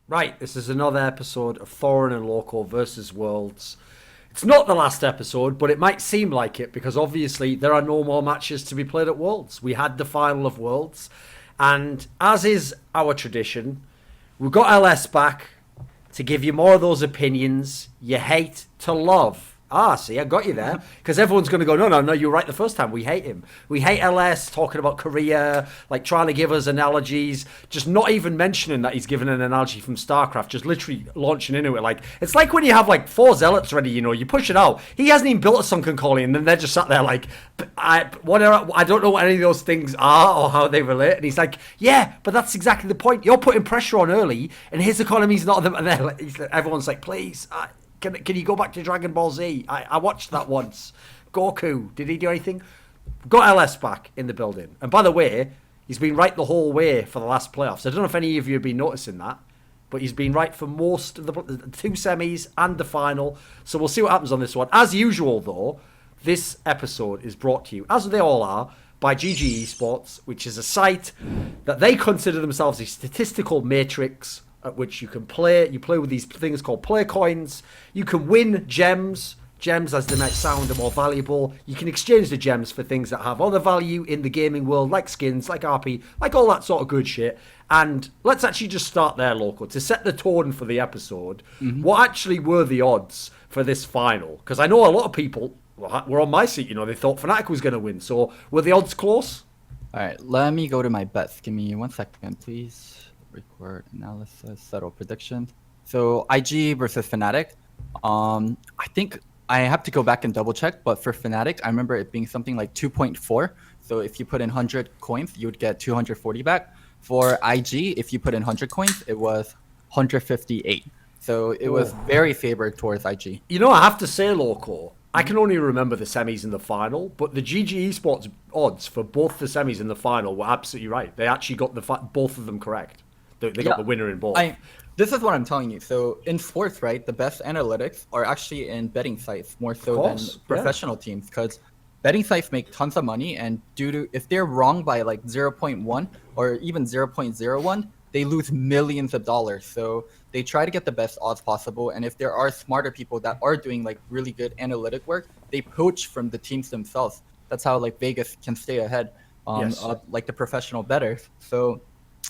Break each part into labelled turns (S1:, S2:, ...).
S1: Right, this is another episode of Thorin and Loco versus Worlds. It's not the last episode, but it might seem like it because obviously there are no more matches to be played at Worlds. We had the final of Worlds, and as is our tradition, we've got LS back to give you more of those opinions you hate to love. Ah, see, I got you there. Because everyone's going to go, no, you're right the first time. We hate him. We hate LS talking about Korea, like trying to give us analogies, just not even mentioning that he's given an analogy from StarCraft, just literally launching into it. Like, it's like when you have like 4 zealots ready, you push it out. He hasn't even built a sunken colony, and then they're just sat there like, I don't know what any of those things are or how they relate. And he's like, yeah, but that's exactly the point. You're putting pressure on early, and his economy's not them. And everyone's like, please, Can you go back to Dragon Ball Z? I watched that once. Goku, did he do anything? Got LS back in the building. And by the way, he's been right the whole way for the last playoffs. I don't know if any of you have been noticing that, but he's been right for most of the 2 semis and the final. So we'll see what happens on this one. As usual, though, this episode is brought to you, as they all are, by GG Esports, which is a site that they consider themselves a statistical matrix at which you can play. You play with these things called play coins. You can win gems. Gems, as they might sound, are more valuable. You can exchange the gems for things that have other value in the gaming world, like skins, like RP, like all that sort of good shit. And let's actually just start there, Loco, to set the tone for the episode. Mm-hmm. What actually were the odds for this final? Because I know a lot of people were on my seat. They thought Fnatic was going to win. So were the odds close?
S2: All right, let me go to my bets. Give me 1 second, please. Record analysis, settle predictions. So IG versus Fnatic. I think I have to go back and double check, but for Fnatic, I remember it being something like 2.4. So if you put in 100 coins, you would get 240 back. For IG, if you put in 100 coins, it was 158. So it was very favored towards IG.
S1: I have to say, Loco, I can only remember the semis and the final, but the GG Esports odds for both the semis and the final were absolutely right. They actually got both of them correct. They got the winner in both.
S2: This is what I'm telling you. So in sports, right, the best analytics are actually in betting sites more so than professional teams, because betting sites make tons of money, and if they're wrong by like 0.1 or even 0.01, they lose millions of dollars. So they try to get the best odds possible, and if there are smarter people that are doing like really good analytic work, they poach from the teams themselves. That's how like Vegas can stay ahead of like the professional bettors. So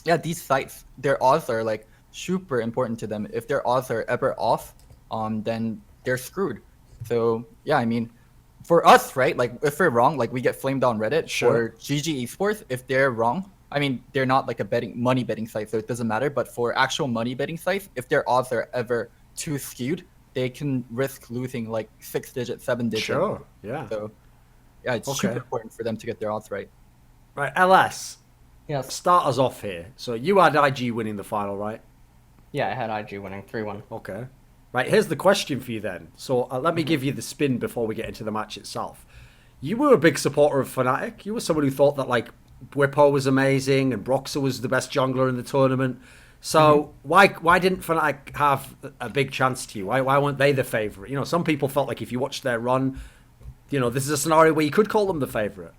S2: yeah, these sites, their odds are like super important to them. If their odds are ever off, then they're screwed. So yeah, I mean, for us, right? Like if we're wrong, like we get flamed on Reddit. Sure. For GG Esports, if they're wrong, I mean, they're not like a money betting site, so it doesn't matter. But for actual money betting sites, if their odds are ever too skewed, they can risk losing like 6-digit, 7-digit.
S1: Sure. Yeah.
S2: So yeah, it's super important for them to get their odds right.
S1: Right, LS.
S3: Yes.
S1: Start us off here. So you had IG winning the final, right?
S3: Yeah, I had IG winning 3-1.
S1: Okay. Right, here's the question for you then. So let me give you the spin before we get into the match itself. You were a big supporter of Fnatic. You were someone who thought that like Whippo was amazing and Broxer was the best jungler in the tournament. So why didn't Fnatic have a big chance to you? Why weren't they the favourite? Some people felt like if you watched their run, this is a scenario where you could call them the favourite.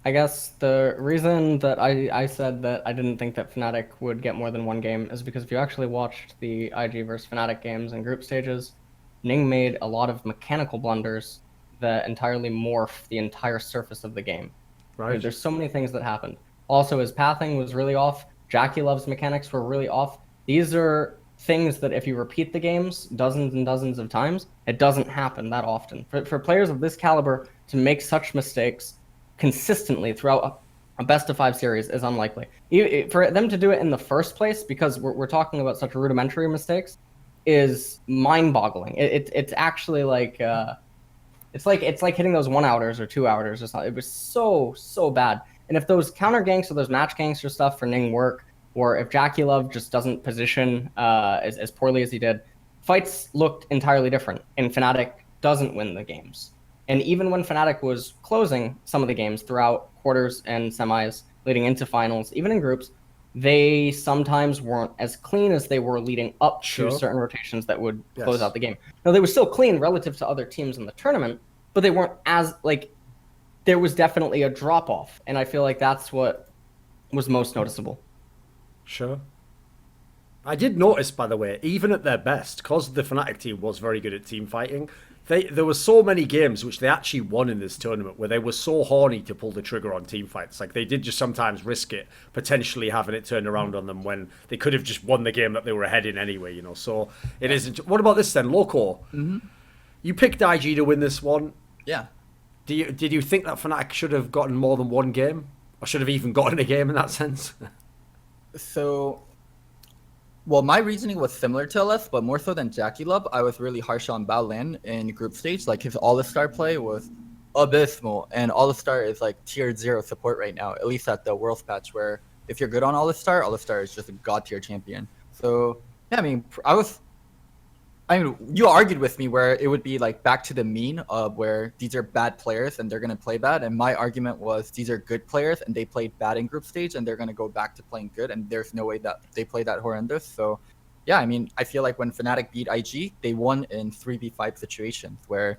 S3: I guess the reason that I said that I didn't think that Fnatic would get more than one game is because if you actually watched the IG versus Fnatic games and group stages, Ning made a lot of mechanical blunders that entirely morph the entire surface of the game.
S1: Right.
S3: There's so many things that happened. Also, his pathing was really off. Jackie Love's mechanics were really off. These are things that if you repeat the games dozens and dozens of times, it doesn't happen that often. For players of this caliber to make such mistakes consistently throughout a best-of-5 series is unlikely. For them to do it in the first place, because we're talking about such rudimentary mistakes, is mind-boggling. It's actually like it's like hitting those 1-outers or 2-outers or something. It was so bad. And if those counter ganks or those match ganks or stuff for Ning work, or if Jackie Love just doesn't position as poorly as he did, fights looked entirely different, and Fnatic doesn't win the games. And even when Fnatic was closing some of the games throughout quarters and semis, leading into finals, even in groups, they sometimes weren't as clean as they were leading up to certain rotations that would close out the game. Now, they were still clean relative to other teams in the tournament, but they weren't as, there was definitely a drop-off. And I feel like that's what was most noticeable.
S1: Sure. I did notice, by the way, even at their best, because the Fnatic team was very good at team fighting, there were so many games which they actually won in this tournament where they were so horny to pull the trigger on team fights. Like, they did just sometimes risk it, potentially having it turned around on them when they could have just won the game that they were ahead in anyway, you know. So it isn't. What about this then, Loco?
S2: Mm-hmm.
S1: You picked IG to win this one.
S2: Yeah.
S1: Did you think that Fnatic should have gotten more than one game? Or should have even gotten a game in that sense?
S2: So, well, my reasoning was similar to LS, but more so than Jackie Love, I was really harsh on Bao Lin in group stage. Like, his All-Star play was abysmal, and All-Star is like tier 0 support right now, at least at the Worlds patch, where if you're good on All-Star is just a god tier champion. So, yeah, I mean, you argued with me where it would be like back to the mean of where these are bad players and they're going to play bad. And my argument was these are good players and they played bad in group stage and they're going to go back to playing good. And there's no way that they play that horrendous. So, yeah, I mean, I feel like when Fnatic beat IG, they won in 3v5 situations where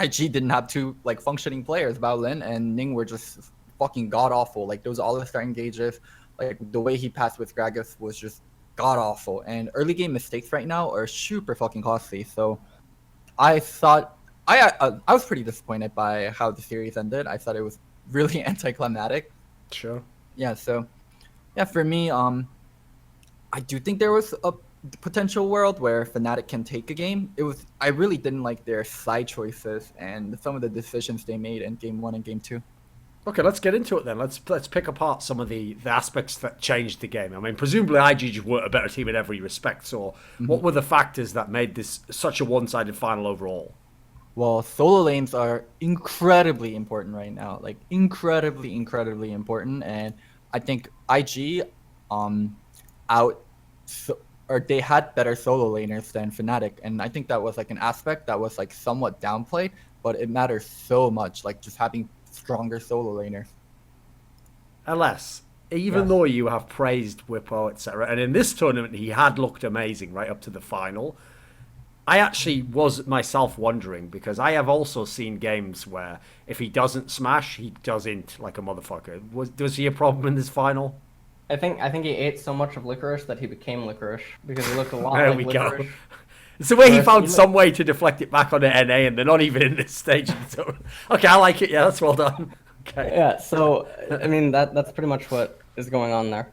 S2: IG didn't have two like functioning players. Bao Lin and Ning were just fucking god awful. Like those All-Star engages, like the way he passed with Gragas was just god awful, and early game mistakes right now are super fucking costly. So I thought I was pretty disappointed by how the series ended. I thought it was really anticlimactic.
S1: Sure.
S2: Yeah. So yeah, for me, I do think there was a potential world where Fnatic can take a game. I really didn't like their side choices and some of the decisions they made in game 1 and game 2.
S1: Okay, let's get into it then. Let's pick apart some of the aspects that changed the game. I mean, presumably IG just weren't a better team in every respect. So, what were the factors that made this such a one-sided final overall?
S2: Well, solo lanes are incredibly important right now. Like incredibly important. And I think IG, they had better solo laners than Fnatic, and I think that was like an aspect that was like somewhat downplayed, but it matters so much. Like just having stronger solo laners.
S1: LS, even though you have praised Whippo, etc., and in this tournament he had looked amazing right up to the final, I actually was myself wondering, because I have also seen games where if he doesn't smash, he doesn't like a motherfucker. Was he a problem in this final?
S3: I think he ate so much of licorice that he became licorice, because he looked a lot
S1: there
S3: like
S1: we
S3: licorice.
S1: Go. It's the way he found some way to deflect it back onto NA, and they're not even in this stage. So, okay, I like it. Yeah, that's well done. Okay.
S3: Yeah, so I mean that's pretty much what is going on there.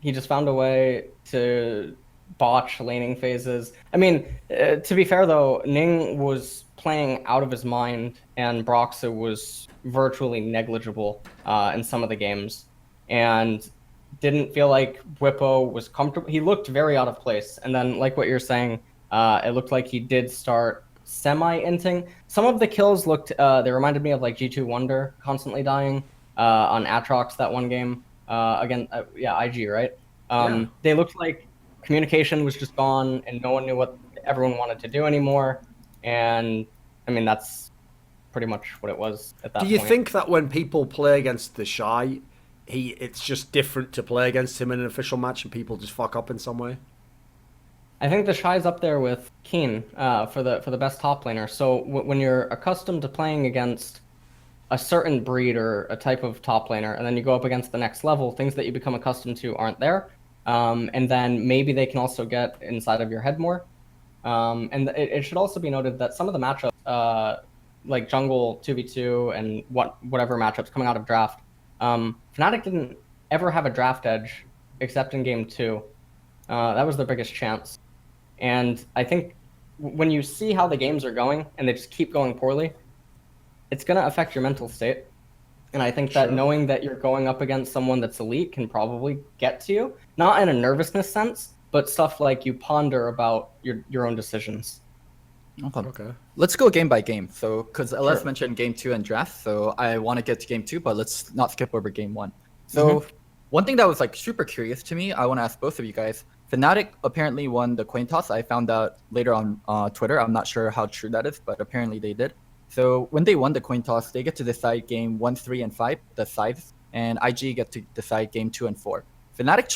S3: He just found a way to botch laning phases. I mean, to be fair though, Ning was playing out of his mind, and Broxa was virtually negligible in some of the games, and didn't feel like Whippo was comfortable. He looked very out of place. And then, like what you're saying, it looked like he did start semi-inting. Some of the kills looked, they reminded me of like G2 Wonder constantly dying on Atrox that one game. IG, right? They looked like communication was just gone and no one knew what everyone wanted to do anymore. And I mean, that's pretty much what it was at that point.
S1: Do you think that when people play against the Shy, it's just different to play against him in an official match and people just fuck up in some way?
S3: I think the Shy's up there with Keen for the best top laner. So when you're accustomed to playing against a certain breed or a type of top laner, and then you go up against the next level, things that you become accustomed to aren't there. And then maybe they can also get inside of your head more. And it should also be noted that some of the matchups, like jungle 2v2 and whatever matchups coming out of draft, Fnatic didn't ever have a draft edge except in game 2. That was their biggest chance. And I think when you see how the games are going and they just keep going poorly, it's going to affect your mental state. And I think that knowing that you're going up against someone that's elite can probably get to you, not in a nervousness sense, but stuff like you ponder about your own decisions.
S2: Okay. Let's go game by game. So, because LS mentioned game 2 and draft, so I want to get to game 2, but let's not skip over game 1. So, one thing that was like super curious to me, I want to ask both of you guys. Fnatic apparently won the coin toss. I found out later on Twitter. I'm not sure how true that is, but apparently they did. So when they won the coin toss, they get to decide game 1, 3, and 5, the sides, and IG get to decide game 2 and 4. Fnatic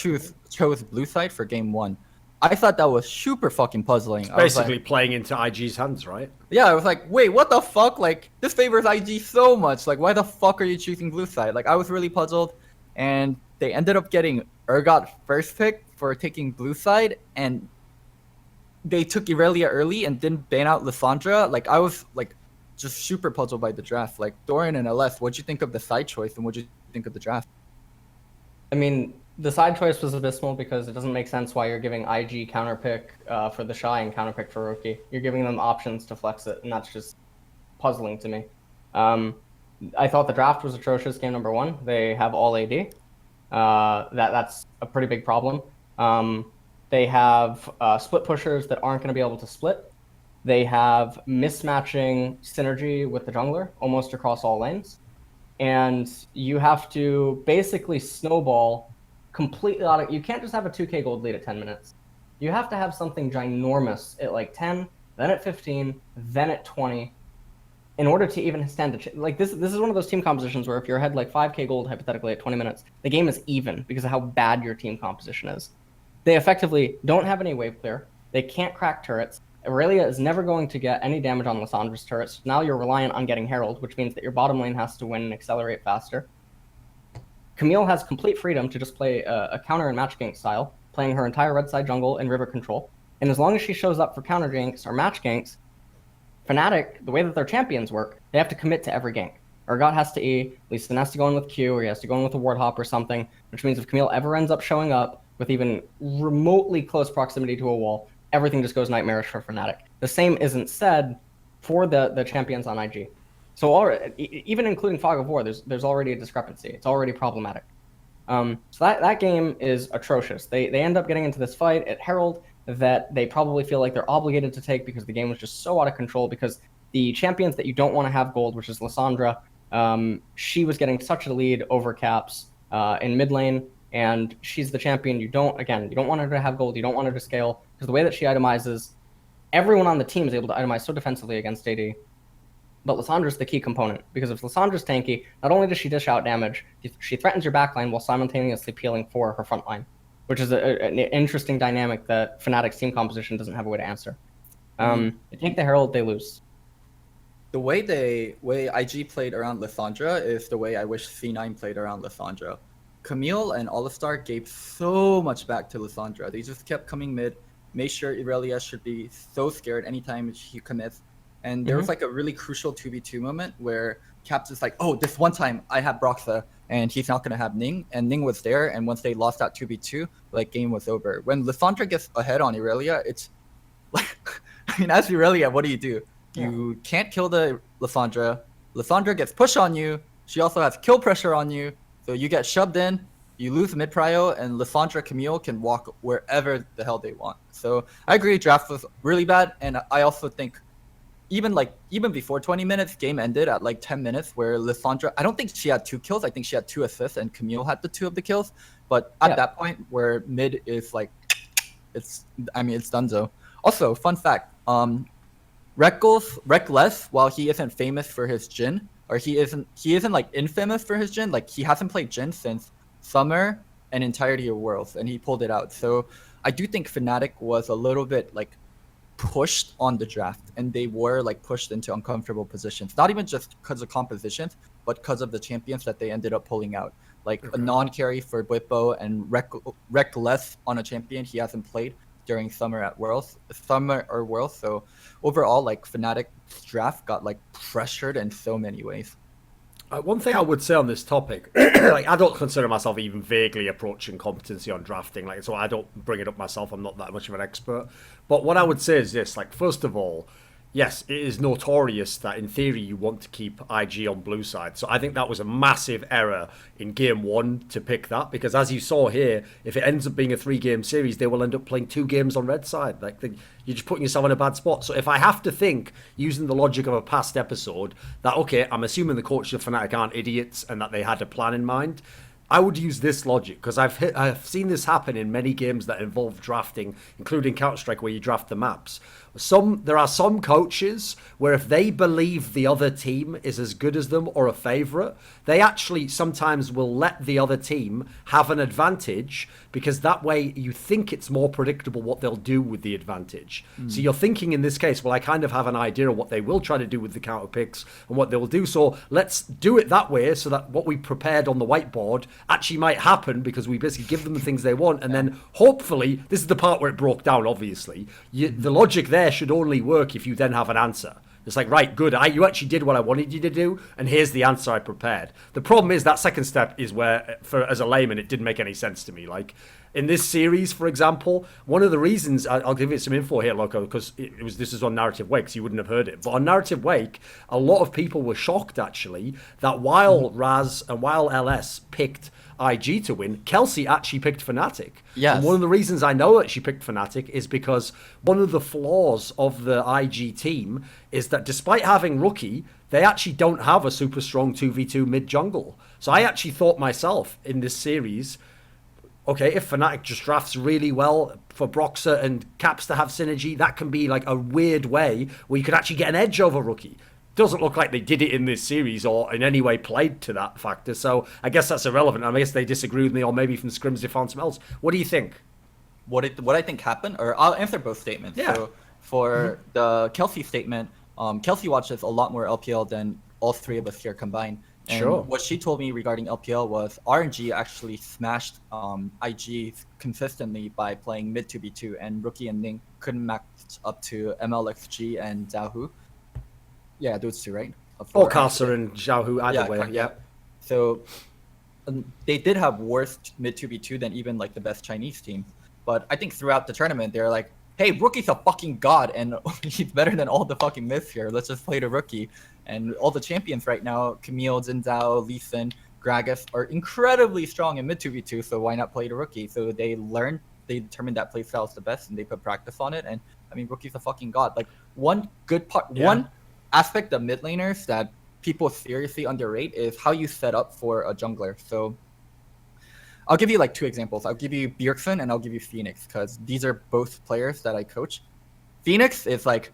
S2: chose blue side for game 1. I thought that was super fucking puzzling.
S1: It's basically playing into IG's hands, right?
S2: Yeah, I was like, wait, what the fuck? Like, this favors IG so much. Like, why the fuck are you choosing blue side? Like, I was really puzzled, and they ended up getting got first pick for taking blue side, and they took Irelia early and didn't ban out Lissandra. Like, I was like just super puzzled by the draft. Like, Thorin and LS, what'd you think of the side choice, and what'd you think of the draft?
S3: I mean, the side choice was abysmal because it doesn't make sense why you're giving IG counterpick for the Shy and counterpick for Rookie. You're giving them options to flex it, and that's just puzzling to me. I thought the draft was atrocious game number 1. They have all AD. That's a pretty big problem. They have split pushers that aren't going to be able to split. They have mismatching synergy with the jungler almost across all lanes. And you have to basically snowball completely out of... You can't just have a 2k gold lead at 10 minutes. You have to have something ginormous at like 10, then at 15, then at 20, in order to even stand a like this is one of those team compositions where if you're ahead like 5k gold hypothetically at 20 minutes, the game is even because of how bad your team composition is. They effectively don't have any wave clear. They can't crack turrets. Irelia is never going to get any damage on Lissandra's turrets. Now you're reliant on getting Herald, which means that your bottom lane has to win and accelerate faster. Camille has complete freedom to just play a counter and match gank style, playing her entire red side jungle in river control. And as long as she shows up for counter ganks or match ganks, Fnatic, the way that their champions work, they have to commit to every gank. Urgot has to E, Lee Sin has to go in with Q, or he has to go in with a ward hop or something, which means if Camille ever ends up showing up with even remotely close proximity to a wall, everything just goes nightmarish for Fnatic. The same isn't said for the champions on IG. So already, even including Fog of War, there's already a discrepancy. It's already problematic. So that game is atrocious. They end up getting into this fight at Herald that they probably feel like they're obligated to take because the game was just so out of control, because the champions that you don't want to have gold, which is Lissandra, she was getting such a lead over Caps in mid lane, and she's the champion you don't want her to have gold, you don't want her to scale, because the way that she itemizes, everyone on the team is able to itemize so defensively against AD. But Lissandra's the key component, because if Lissandra's tanky, not only does she dish out damage, she threatens your backline while simultaneously peeling for her front line, which is an interesting dynamic that Fnatic's team composition doesn't have a way to answer. They take the Herald, they lose.
S2: The way IG played around Lissandra is the way I wish C9 played around Lissandra. Camille and Alistar gave so much back to Lissandra. They just kept coming mid, made sure Irelia should be so scared anytime she commits. And there was like a really crucial 2v2 moment where Caps is like, oh, this one time I have Broxa and he's not going to have Ning. And Ning was there, and once they lost that 2v2, like, game was over. When Lissandra gets ahead on Irelia, it's like, I mean, as Irelia, what do? You can't kill the Lissandra. Lissandra gets pushed on you. She also has kill pressure on you. So you get shoved in, you lose mid prio, and Lissandra Camille can walk wherever the hell they want. So I agree, draft was really bad. And I also think even before 20 minutes, game ended at like 10 minutes where Lissandra, I don't think she had 2 kills. I think she had 2 assists and Camille had the 2 of the kills. But at that point where mid is like, it's donezo. Also, fun fact, Reckless, while he isn't famous for his Jhin, or he isn't like infamous for his Jhin, like he hasn't played Jhin since Summer and entirety of Worlds, and he pulled it out. So I do think Fnatic was a little bit like pushed on the draft, and they were like pushed into uncomfortable positions, not even just because of compositions, but because of the champions that they ended up pulling out, like a non-carry for Bwipo and Reckless on a champion he hasn't played during Summer or Worlds. So overall, like, Fnatic's draft got like pressured in so many ways.
S1: One thing I would say on this topic, like, I don't consider myself even vaguely approaching competency on drafting, like, so I don't bring it up myself. I'm not that much of an expert. But what I would say is this, like, first of all, yes, it is notorious that in theory you want to keep IG on blue side. So I think that was a massive error in game 1 to pick that, because as you saw here, if it ends up being a 3-game series, they will end up playing 2 games on red side. Like, you're just putting yourself in a bad spot. So if I have to think, using the logic of a past episode, that, okay, I'm assuming the coaches of Fnatic aren't idiots and that they had a plan in mind, I would use this logic, because I've seen this happen in many games that involve drafting, including Counter-Strike, where you draft the maps. There are some coaches where if they believe the other team is as good as them or a favorite, they actually sometimes will let the other team have an advantage, because that way you think it's more predictable what they'll do with the advantage. So you're thinking in this case, well, I kind of have an idea of what they will try to do with the counter picks and what they will do. So let's do it that way so that what we prepared on the whiteboard actually might happen, because we basically give them the things they want. And then hopefully, this is the part where it broke down, obviously. The logic there should only work if you then have an answer. It's like, right, good, you actually did what I wanted you to do, and here's the answer I prepared. The problem is that second step is where, as a layman, it didn't make any sense to me. Like, in this series, for example, one of the reasons, I'll give you some info here, Loco, because this is on Narrative Wake, so you wouldn't have heard it. But on Narrative Wake, a lot of people were shocked, actually, that while Raz and while LS picked IG to win, Kelsey actually picked Fnatic.
S2: Yes.
S1: And one of the reasons I know that she picked Fnatic is because one of the flaws of the IG team is that despite having Rookie, they actually don't have a super strong 2v2 mid jungle. So I actually thought myself in this series, okay, if Fnatic just drafts really well for Broxah and Caps to have synergy, that can be like a weird way where you could actually get an edge over Rookie. Doesn't look like they did it in this series or in any way played to that factor. So I guess that's irrelevant. I guess they disagree with me, or maybe from scrims they found something else. What do you think?
S2: What I think happened, or I'll answer both statements.
S1: Yeah.
S2: So for the Kelsey statement, Kelsey watches a lot more LPL than all three of us here combined. And
S1: Sure.
S2: what she told me regarding LPL was RNG actually smashed IG consistently by playing mid 2v2, and Rookie and Ning couldn't match up to MLXG and Zhaohu. Yeah, those two, right?
S1: Or Casa and Zhaohu, either way.
S2: correct,
S1: Yeah.
S2: So they did have worse mid 2v2 than even like the best Chinese team. But I think throughout the tournament, they're like, hey, Rookie's a fucking god, and he's better than all the fucking myths here. Let's just play the Rookie. And all the champions right now, Camille, Jinzhao, Lee Sin, Gragas, are incredibly strong in mid 2v2, so why not play the Rookie? So they determined that playstyle is the best, and they put practice on it. And I mean, Rookie's a fucking god. Like, one aspect of mid laners that people seriously underrate is how you set up for a jungler. So I'll give you like two examples. I'll give you Bjergsen and I'll give you Phoenix, because these are both players that I coach. Phoenix is like,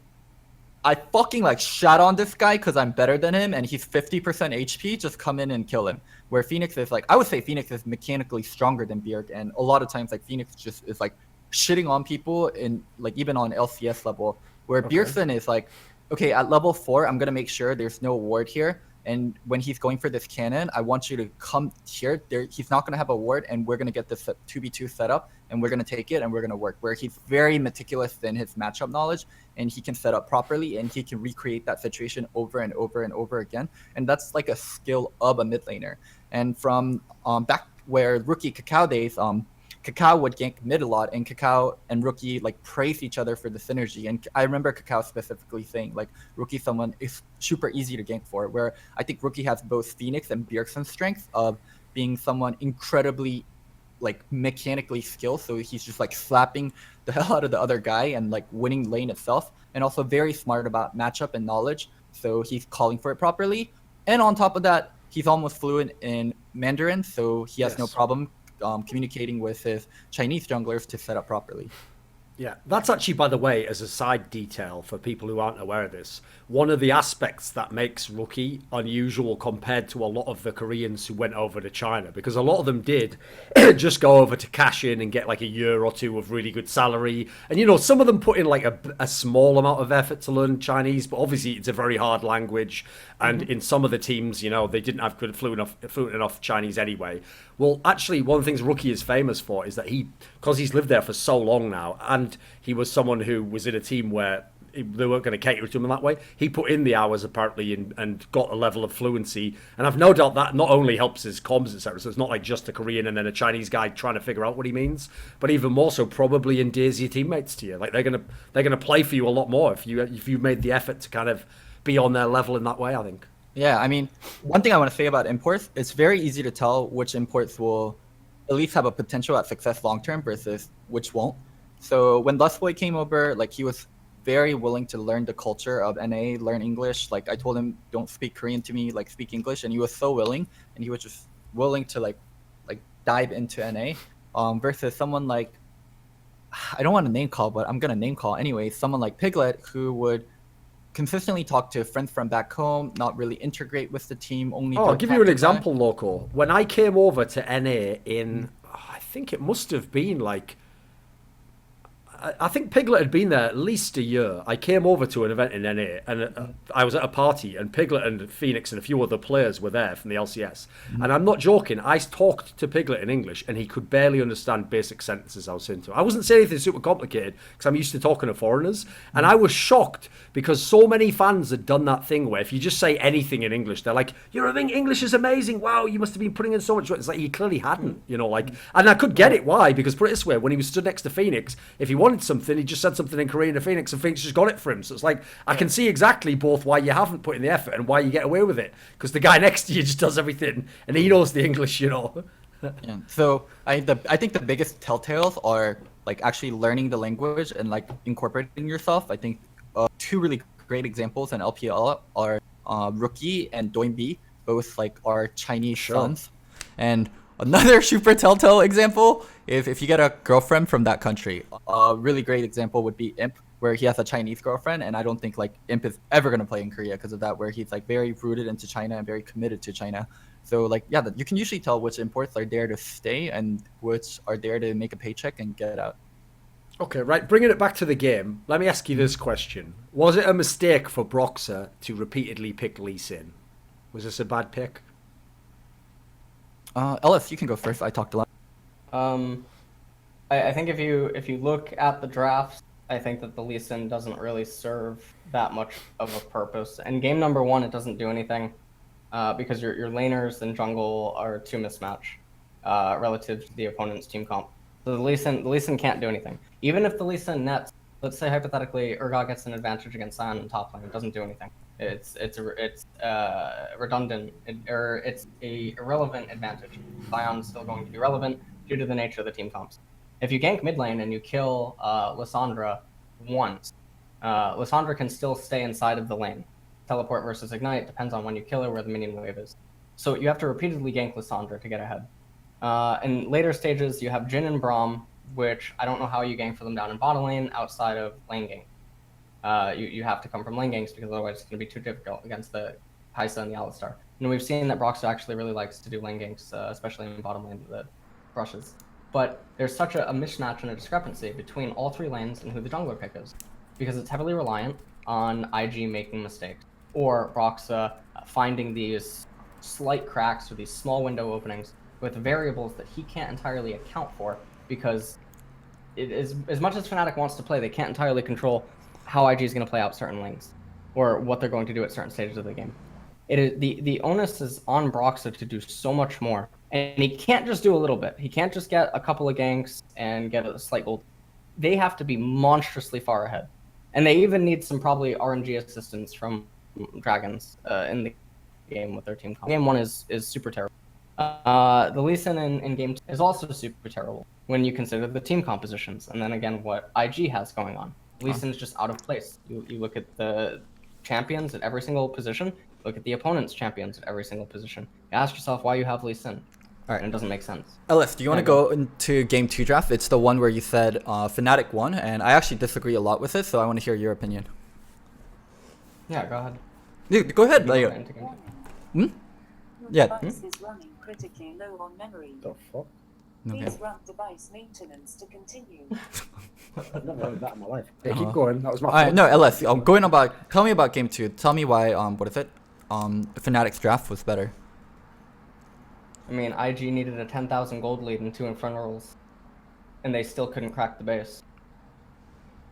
S2: I fucking like shot on this guy because I'm better than him and he's 50% HP, just come in and kill him. Where Phoenix is like, I would say Phoenix is mechanically stronger than Bjerg, and a lot of times like Phoenix just is like shitting on people in like even on LCS level, where Bjergsen is like, okay, at level 4, I'm going to make sure there's no ward here. And when he's going for this cannon, I want you to come here. He's not going to have a ward, and we're going to get this 2v2 set up, and we're going to take it, and we're going to work. Where he's very meticulous in his matchup knowledge, and he can set up properly, and he can recreate that situation over and over and over again. And that's like a skill of a mid laner. And from back where Rookie Kakao days, Kakao would gank mid a lot, and Kakao and Rookie like praise each other for the synergy. And I remember Kakao specifically saying like Rookie someone is super easy to gank for, where I think Rookie has both Phoenix and Bjergsen's strengths of being someone incredibly like mechanically skilled, so he's just like slapping the hell out of the other guy and like winning lane itself, and also very smart about matchup and knowledge, so he's calling for it properly. And on top of that, he's almost fluent in Mandarin, so he has no problem communicating with his Chinese junglers to set up properly.
S1: Yeah, that's actually, by the way, as a side detail for people who aren't aware of this, one of the aspects that makes Rookie unusual compared to a lot of the Koreans who went over to China, because a lot of them did just go over to cash in and get like a year or two of really good salary. And, you know, some of them put in like a small amount of effort to learn Chinese, but obviously it's a very hard language. And in some of the teams, you know, they didn't have good fluent enough Chinese anyway. Well, actually, one of the things Rookie is famous for is that because he's lived there for so long now, and he was someone who was in a team where they weren't going to cater to him in that way, he put in the hours apparently and got a level of fluency. And I've no doubt that not only helps his comms, etc. So it's not like just a Korean and then a Chinese guy trying to figure out what he means, but even more so probably endears your teammates to you. Like they're gonna play for you a lot more if you made the effort to kind of be on their level in that way, I think.
S2: Yeah, I mean, one thing I want to say about imports, it's very easy to tell which imports will at least have a potential at success long term versus which won't. So when Lustboy came over, like he was very willing to learn the culture of NA, learn English. Like I told him, don't speak Korean to me, like speak English, and he was so willing, and he was just willing to like dive into NA. Versus someone like I don't want to name call, but I'm gonna name call anyway. Someone like Piglet, who would consistently talk to friends from back home, not really integrate with the team. Only.
S1: I'll give you an example, Loco. When I came over to NA in, I think it must have been like, I think Piglet had been there at least a year. I came over to an event in NA, and I was at a party, and Piglet and Phoenix and a few other players were there from the LCS. And I'm not joking, I talked to Piglet in English, and he could barely understand basic sentences I was saying to him. I wasn't saying anything super complicated, because I'm used to talking to foreigners, and I was shocked, because so many fans had done that thing where if you just say anything in English, they're like, your English is amazing, wow, you must have been putting in so much work. It's like, he clearly hadn't, you know, like, and I could get it, why? Because put it this way, when he was stood next to Phoenix, if he wanted something, he just said something in Korean to Phoenix, and Phoenix just got it for him. So it's like, I can see exactly both why you haven't put in the effort and why you get away with it. Because the guy next to you just does everything, and he knows the English, you know.
S2: Yeah. So I think the biggest telltales are like actually learning the language and like incorporating yourself. I think two really great examples in LPL are Rookie and Doinbi, both like are Chinese sons. And another super telltale example is if you get a girlfriend from that country. A really great example would be Imp, where he has a Chinese girlfriend, and I don't think like Imp is ever gonna play in Korea because of that, where he's like very rooted into China and very committed to China. So like yeah, you can usually tell which imports are there to stay and which are there to make a paycheck and get out.
S1: Okay, right, bringing it back to the game, let me ask you this question. Was it a mistake for Broxer to repeatedly pick Lee Sin? Was this a bad pick?
S2: Ellis, you can go first. I talked a lot.
S3: I think if you look at the drafts, I think that the Lee Sin doesn't really serve that much of a purpose. And game number 1, it doesn't do anything because your laners and jungle are too mismatched relative to the opponent's team comp. So the Lee Sin can't do anything. Even if the Lee Sin nets, let's say hypothetically Urgot gets an advantage against Sion in top lane, it doesn't do anything. It's redundant, or it's a irrelevant advantage. Sion's still going to be relevant due to the nature of the team comps. If you gank mid lane and you kill Lissandra once, Lissandra can still stay inside of the lane. Teleport versus Ignite depends on when you kill her, where the minion wave is. So you have to repeatedly gank Lissandra to get ahead. In later stages, you have Jhin and Braum, which I don't know how you gank for them down in bottom lane outside of lane gank. You have to come from lane ganks because otherwise it's going to be too difficult against the Kaisa and the Alistar. And we've seen that Broxer actually really likes to do lane ganks, especially in bottom lane with the brushes. But there's such a mismatch and a discrepancy between all 3 lanes and who the jungler pick is, because it's heavily reliant on IG making mistakes, or Broxer finding these slight cracks or these small window openings with variables that he can't entirely account for, because it is, as much as Fnatic wants to play, they can't entirely control how IG is going to play out certain lanes, or what they're going to do at certain stages of the game. It is the onus is on Broxer to do so much more, and he can't just do a little bit. He can't just get a couple of ganks and get a slight gold. They have to be monstrously far ahead, and they even need some probably RNG assistance from Dragons in the game with their team. Game 1 is super terrible. The Lee Sin in game 2 is also super terrible when you consider the team compositions, and then again what IG has going on. Lee Sin's just out of place. You look at the champions at every single position, look at the opponent's champions at every single position. You ask yourself why you have Lee Sin. All right, and it doesn't make sense.
S2: Ellis, do you want to go into game 2 draft? It's the one where you said Fnatic won, and I actually disagree a lot with it, so I want to hear your opinion.
S3: Yeah, go ahead.
S2: Dude, go ahead. Yeah.
S4: Device is running critically low on memory.
S1: The fuck?
S4: Please run device maintenance to continue.
S1: I've never heard that in my life. Yeah, keep going. That was my
S2: fault. No, Ellis, tell me about game 2. Tell me why, Fnatic's draft was better.
S3: I mean, IG needed a 10,000 gold lead and 2 infernals, and they still couldn't crack the base.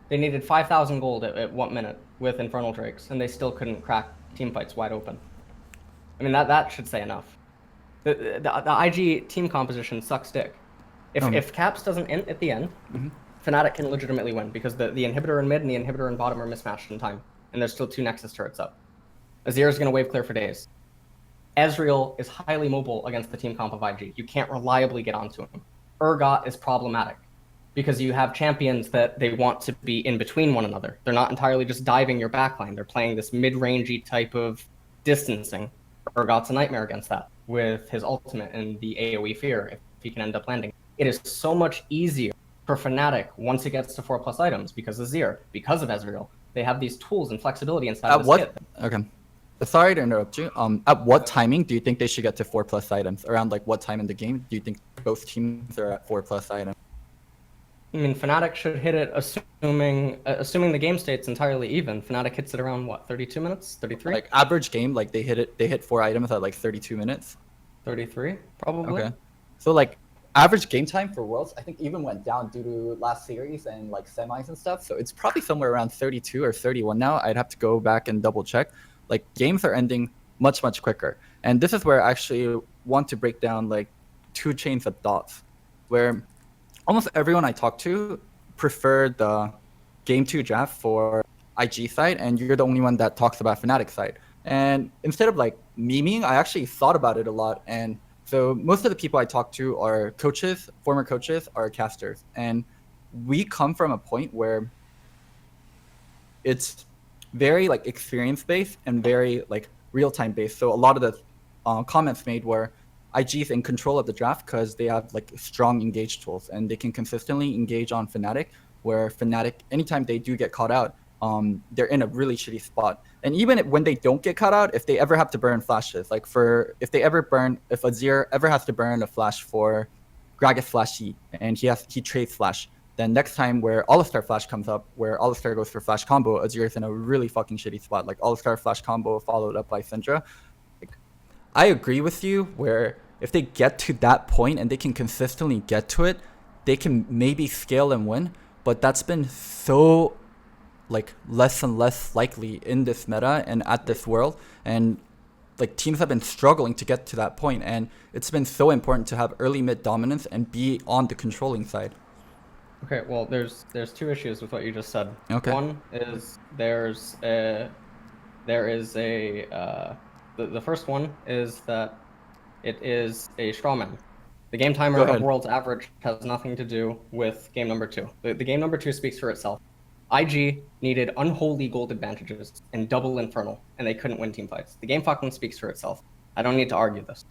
S3: They needed 5,000 gold at 1 minute with infernal drakes, and they still couldn't crack team fights wide open. I mean, that should say enough. The IG team composition sucks dick. If Caps doesn't int at the end, Fnatic can legitimately win, because the inhibitor in mid and the inhibitor in bottom are mismatched in time, and there's still 2 Nexus turrets up. Azir's going to wave clear for days. Ezreal is highly mobile against the team comp of IG. You can't reliably get onto him. Urgot is problematic, because you have champions that they want to be in between one another. They're not entirely just diving your backline. They're playing this mid-rangey type of distancing. Urgot's a nightmare against that, with his ultimate and the AoE fear, if he can end up landing. It is so much easier For Fnatic, once it gets to 4+ items, because of Zir, because of Ezreal, they have these tools and flexibility inside of this kit.
S2: Okay. Sorry to interrupt you. At what timing do you think they should get to 4+ items? Around like what time in the game do you think both teams are at 4+ items?
S3: I mean, Fnatic should hit it assuming the game state's entirely even. Fnatic hits it around what, 32 minutes, 33?
S2: Like average game, like they hit 4 items at like 32 minutes.
S3: 33, probably.
S2: Okay. So like average game time for Worlds, I think even went down due to last series and like semis and stuff. So it's probably somewhere around 32 or 31 now. I'd have to go back and double check. Like games are ending much quicker. And this is where I actually want to break down like 2 chains of thoughts, where almost everyone I talk to prefer the game 2 draft for IG side, and you're the only one that talks about Fnatic side. And instead of like memeing, I actually thought about it a lot. And so most of the people I talk to are coaches, former coaches, are casters. And we come from a point where it's very like experience based and very like real time based. So a lot of the comments made were IG's in control of the draft because they have like strong engage tools and they can consistently engage on Fnatic, where Fnatic, anytime they do get caught out, they're in a really shitty spot. And even when they don't get caught out, if they ever have to burn flashes, like if Azir ever has to burn a flash for Gragas flashy and he trades flash, then next time where All-Star Flash comes up, where All-Star goes for Flash combo, Azir is in a really fucking shitty spot. Like All-Star Flash combo followed up by Syndra. Like, I agree with you where if they get to that point and they can consistently get to it, they can maybe scale and win. But that's been so like less and less likely in this meta and at this world. And like teams have been struggling to get to that point. And it's been so important to have early mid dominance and be on the controlling side.
S3: Okay, well, there's 2 issues with what you just said.
S2: Okay.
S3: One is the first one is that it is a straw man. The game timer of World's average has nothing to do with game number 2. The game number 2 speaks for itself. IG needed unholy gold advantages and double Infernal, and they couldn't win team fights. The game fucking speaks for itself. I don't need to argue this.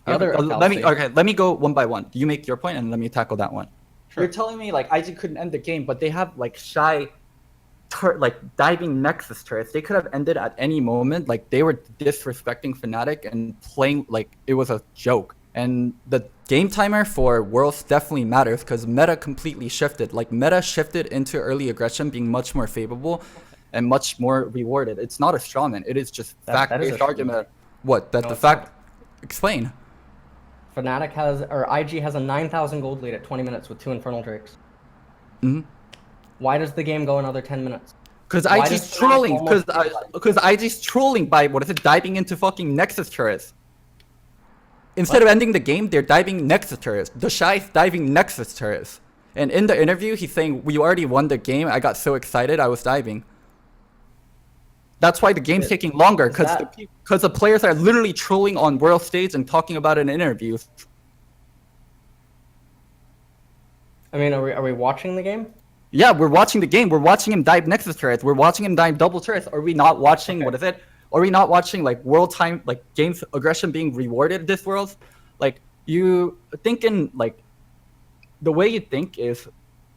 S2: Let me go one by one. You make your point and let me tackle that one.
S3: Sure.
S2: You're telling me like IG couldn't end the game, but they have like diving Nexus turrets. They could have ended at any moment. Like they were disrespecting Fnatic and playing like it was a joke. And the game timer for Worlds definitely matters because meta completely shifted. Like meta shifted into early aggression being much more favorable and much more rewarded. It's not a strawman. It is just fact-based argument. What? That the fact... Explain.
S3: Fnatic IG has a 9,000 gold lead at 20 minutes with 2 Infernal Drakes.
S2: Mm-hmm.
S3: Why does the game go another 10 minutes?
S2: Because IG's trolling. Because IG's trolling by, diving into fucking Nexus turrets. Instead of ending the game, they're diving Nexus turrets. The Shy's diving Nexus turrets. And in the interview, he's saying, we already won the game. I got so excited, I was diving. That's why the game's taking longer, because the players are literally trolling on world stage and talking about it in interviews.
S3: I mean, are we watching the game?
S2: Yeah, we're watching the game. We're watching him dive Nexus turrets. We're watching him dive double turrets. Are we not watching, Are we not watching like world time, like games aggression being rewarded this world? Like you thinking like the way you think is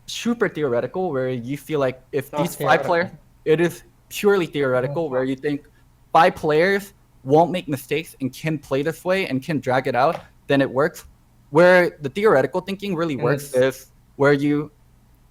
S2: super theoretical, where you feel like if these 5 players, it is purely theoretical, where you think 5 players won't make mistakes and can play this way and can drag it out, then it works. Where the theoretical thinking really works is where you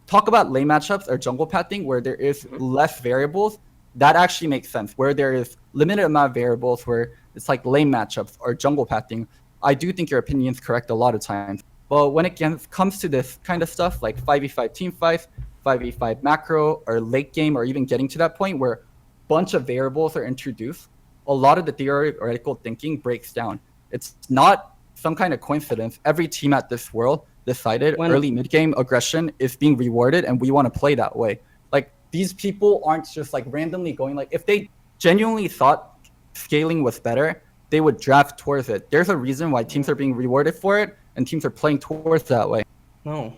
S2: talk about lane matchups or jungle pathing, where there is less variables. That actually makes sense. Where there is limited amount of variables, where it's like lane matchups or jungle pathing, I do think your opinion is correct a lot of times. But when it comes to this kind of stuff, like 5v5 team fights, 5v5 macro, or late game, or even getting to that point where a bunch of variables are introduced, a lot of the theoretical thinking breaks down. It's not some kind of coincidence. Every team at this world decided early mid-game aggression is being rewarded, and we want to play that way. Like, these people aren't just like randomly going, like, if they genuinely thought scaling was better, they would draft towards it. There's a reason why teams are being rewarded for it and teams are playing towards that way.
S3: No.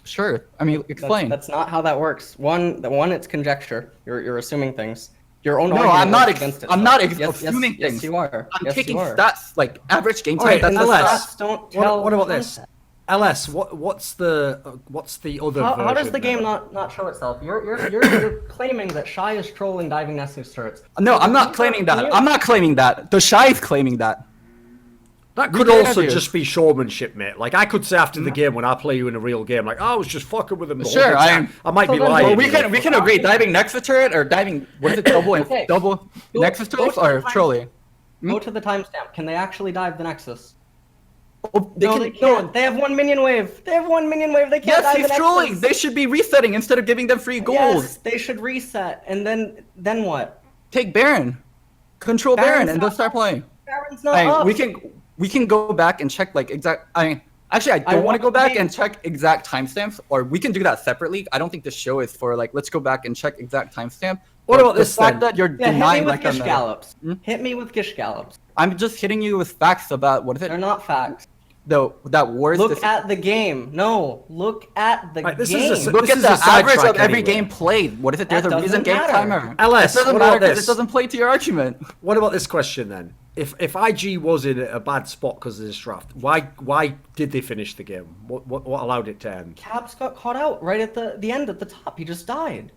S2: Sure. I mean, explain.
S3: That's not how that works. One, it's conjecture. You're assuming things. Your own.
S2: No, I'm not. I'm not assuming things.
S3: Yes, you are.
S2: I'm taking stats like average game time.
S1: Right,
S2: that's
S1: nonetheless,
S3: don't tell.
S1: what about this? LS, what's the other version?
S3: How does the
S1: then?
S3: game not show itself? You're claiming that Shy is trolling diving Nexus turrets.
S2: No, I'm not claiming that. I'm not claiming that. The Shy is claiming that.
S1: That could also just be showmanship, mate. Like, I could say after the game when I play you in a real game, like, I was just fucking with him.
S2: Sure,
S1: I might be lying.
S2: Well, we can agree. Diving Nexus turret or diving, what is it, double Nexus turrets or trolling?
S3: Go to the timestamp. Can they actually dive the Nexus?
S2: Oh,
S3: They can't. They have 1 minion wave. They can't
S2: Yes,
S3: dive
S2: he's
S3: the
S2: trolling.
S3: Nexus.
S2: They should be resetting instead of giving them free gold.
S3: Yes, they should reset. And then what?
S2: Take Baron. Control Baron and they'll start playing.
S3: Baron's not up.
S2: We can go back and check like exact. Actually, I don't want to go back and check exact timestamps, or we can do that separately. I don't think the show is for like, let's go back and check exact timestamp.
S1: What about this
S2: fact
S1: then?
S2: that you're denying like
S3: Gish Gallops. Hit me with Gish Gallops.
S2: I'm just hitting you with facts about what is it?
S3: They're not facts.
S2: That wars.
S3: Look at the game. No, look at the
S1: Right, this
S3: game.
S1: is a-
S2: Look
S1: This
S2: at the
S1: a sidetrack
S2: average of every
S1: anyway.
S2: game played. What is it? There's
S3: That
S2: a reason
S3: doesn't
S2: game
S3: matter.
S2: timer.
S1: LS,
S2: It doesn't
S1: what
S2: matter
S1: about
S2: 'cause
S1: this?
S2: it doesn't play to your argument.
S1: What about this question then? If IG was in a bad spot because of this draft, why did they finish the game? What allowed it to end?
S3: Caps got caught out right at the end at the top. He just died.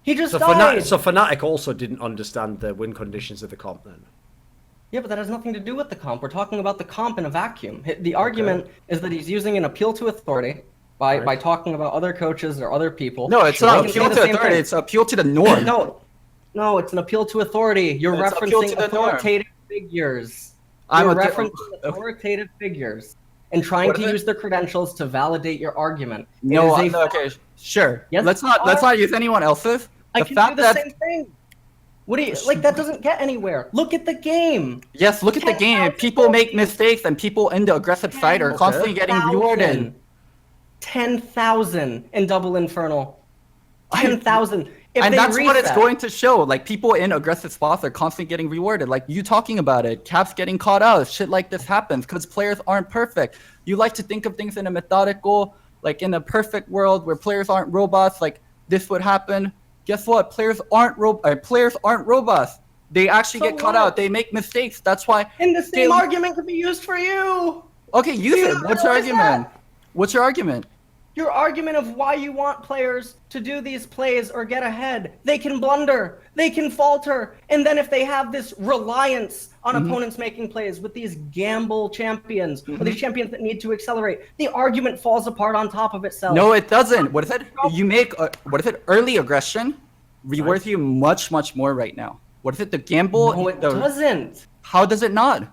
S3: He just
S1: So
S3: died.
S1: Fnatic also didn't understand the win conditions of the comp then.
S3: Yeah, but that has nothing to do with the comp. We're talking about the comp in a vacuum. The argument is that he's using an appeal to authority by talking about other coaches or other people.
S2: No, it's
S3: Sure,
S2: not
S3: we can
S2: appeal
S3: say
S2: to
S3: the same
S2: authority.
S3: thing.
S2: It's appeal to the norm.
S3: No, it's an appeal to authority. You're
S2: It's appeal
S3: referencing
S2: to the norm.
S3: authoritative figures.
S2: I'm
S3: You're
S2: a-
S3: referencing authoritative figures and trying
S2: What
S3: to
S2: is it?
S3: use their credentials to validate your argument.
S2: No,
S3: It is a
S2: okay, sure.
S3: Yes,
S2: let's not use anyone else's.
S3: I
S2: The
S3: can
S2: fact
S3: do the
S2: that
S3: same thing. What do you like? That doesn't get anywhere. Look at the game.
S2: yes, look at the game. People make mistakes, and people in the aggressive side are constantly getting rewarded.
S3: 10,000 in Double Infernal. 10,000.
S2: And that's what it's going to show. Like, people in aggressive spots are constantly getting rewarded. Like, you talking about it, Caps getting caught out, shit like this happens because players aren't perfect. You like to think of things in a methodical, like in a perfect world where players aren't robots, like this would happen. Guess what? Players aren't robots. They actually get caught out. They make mistakes. That's why.
S3: And the same argument could be used for you.
S2: Okay, use
S3: You
S2: it.
S3: don't
S2: What's your
S3: realize
S2: argument?
S3: that?
S2: What's your argument?
S3: Your argument of why you want players to do these plays or get ahead. They can blunder, they can falter, and then if they have this reliance on opponents making plays with these gamble champions, or these champions that need to accelerate, the argument falls apart on top of itself.
S2: No, it doesn't. What is it? You make what is it? Early aggression rewards you much more right now. What is it? The gamble.
S3: No, it doesn't.
S2: How does it not?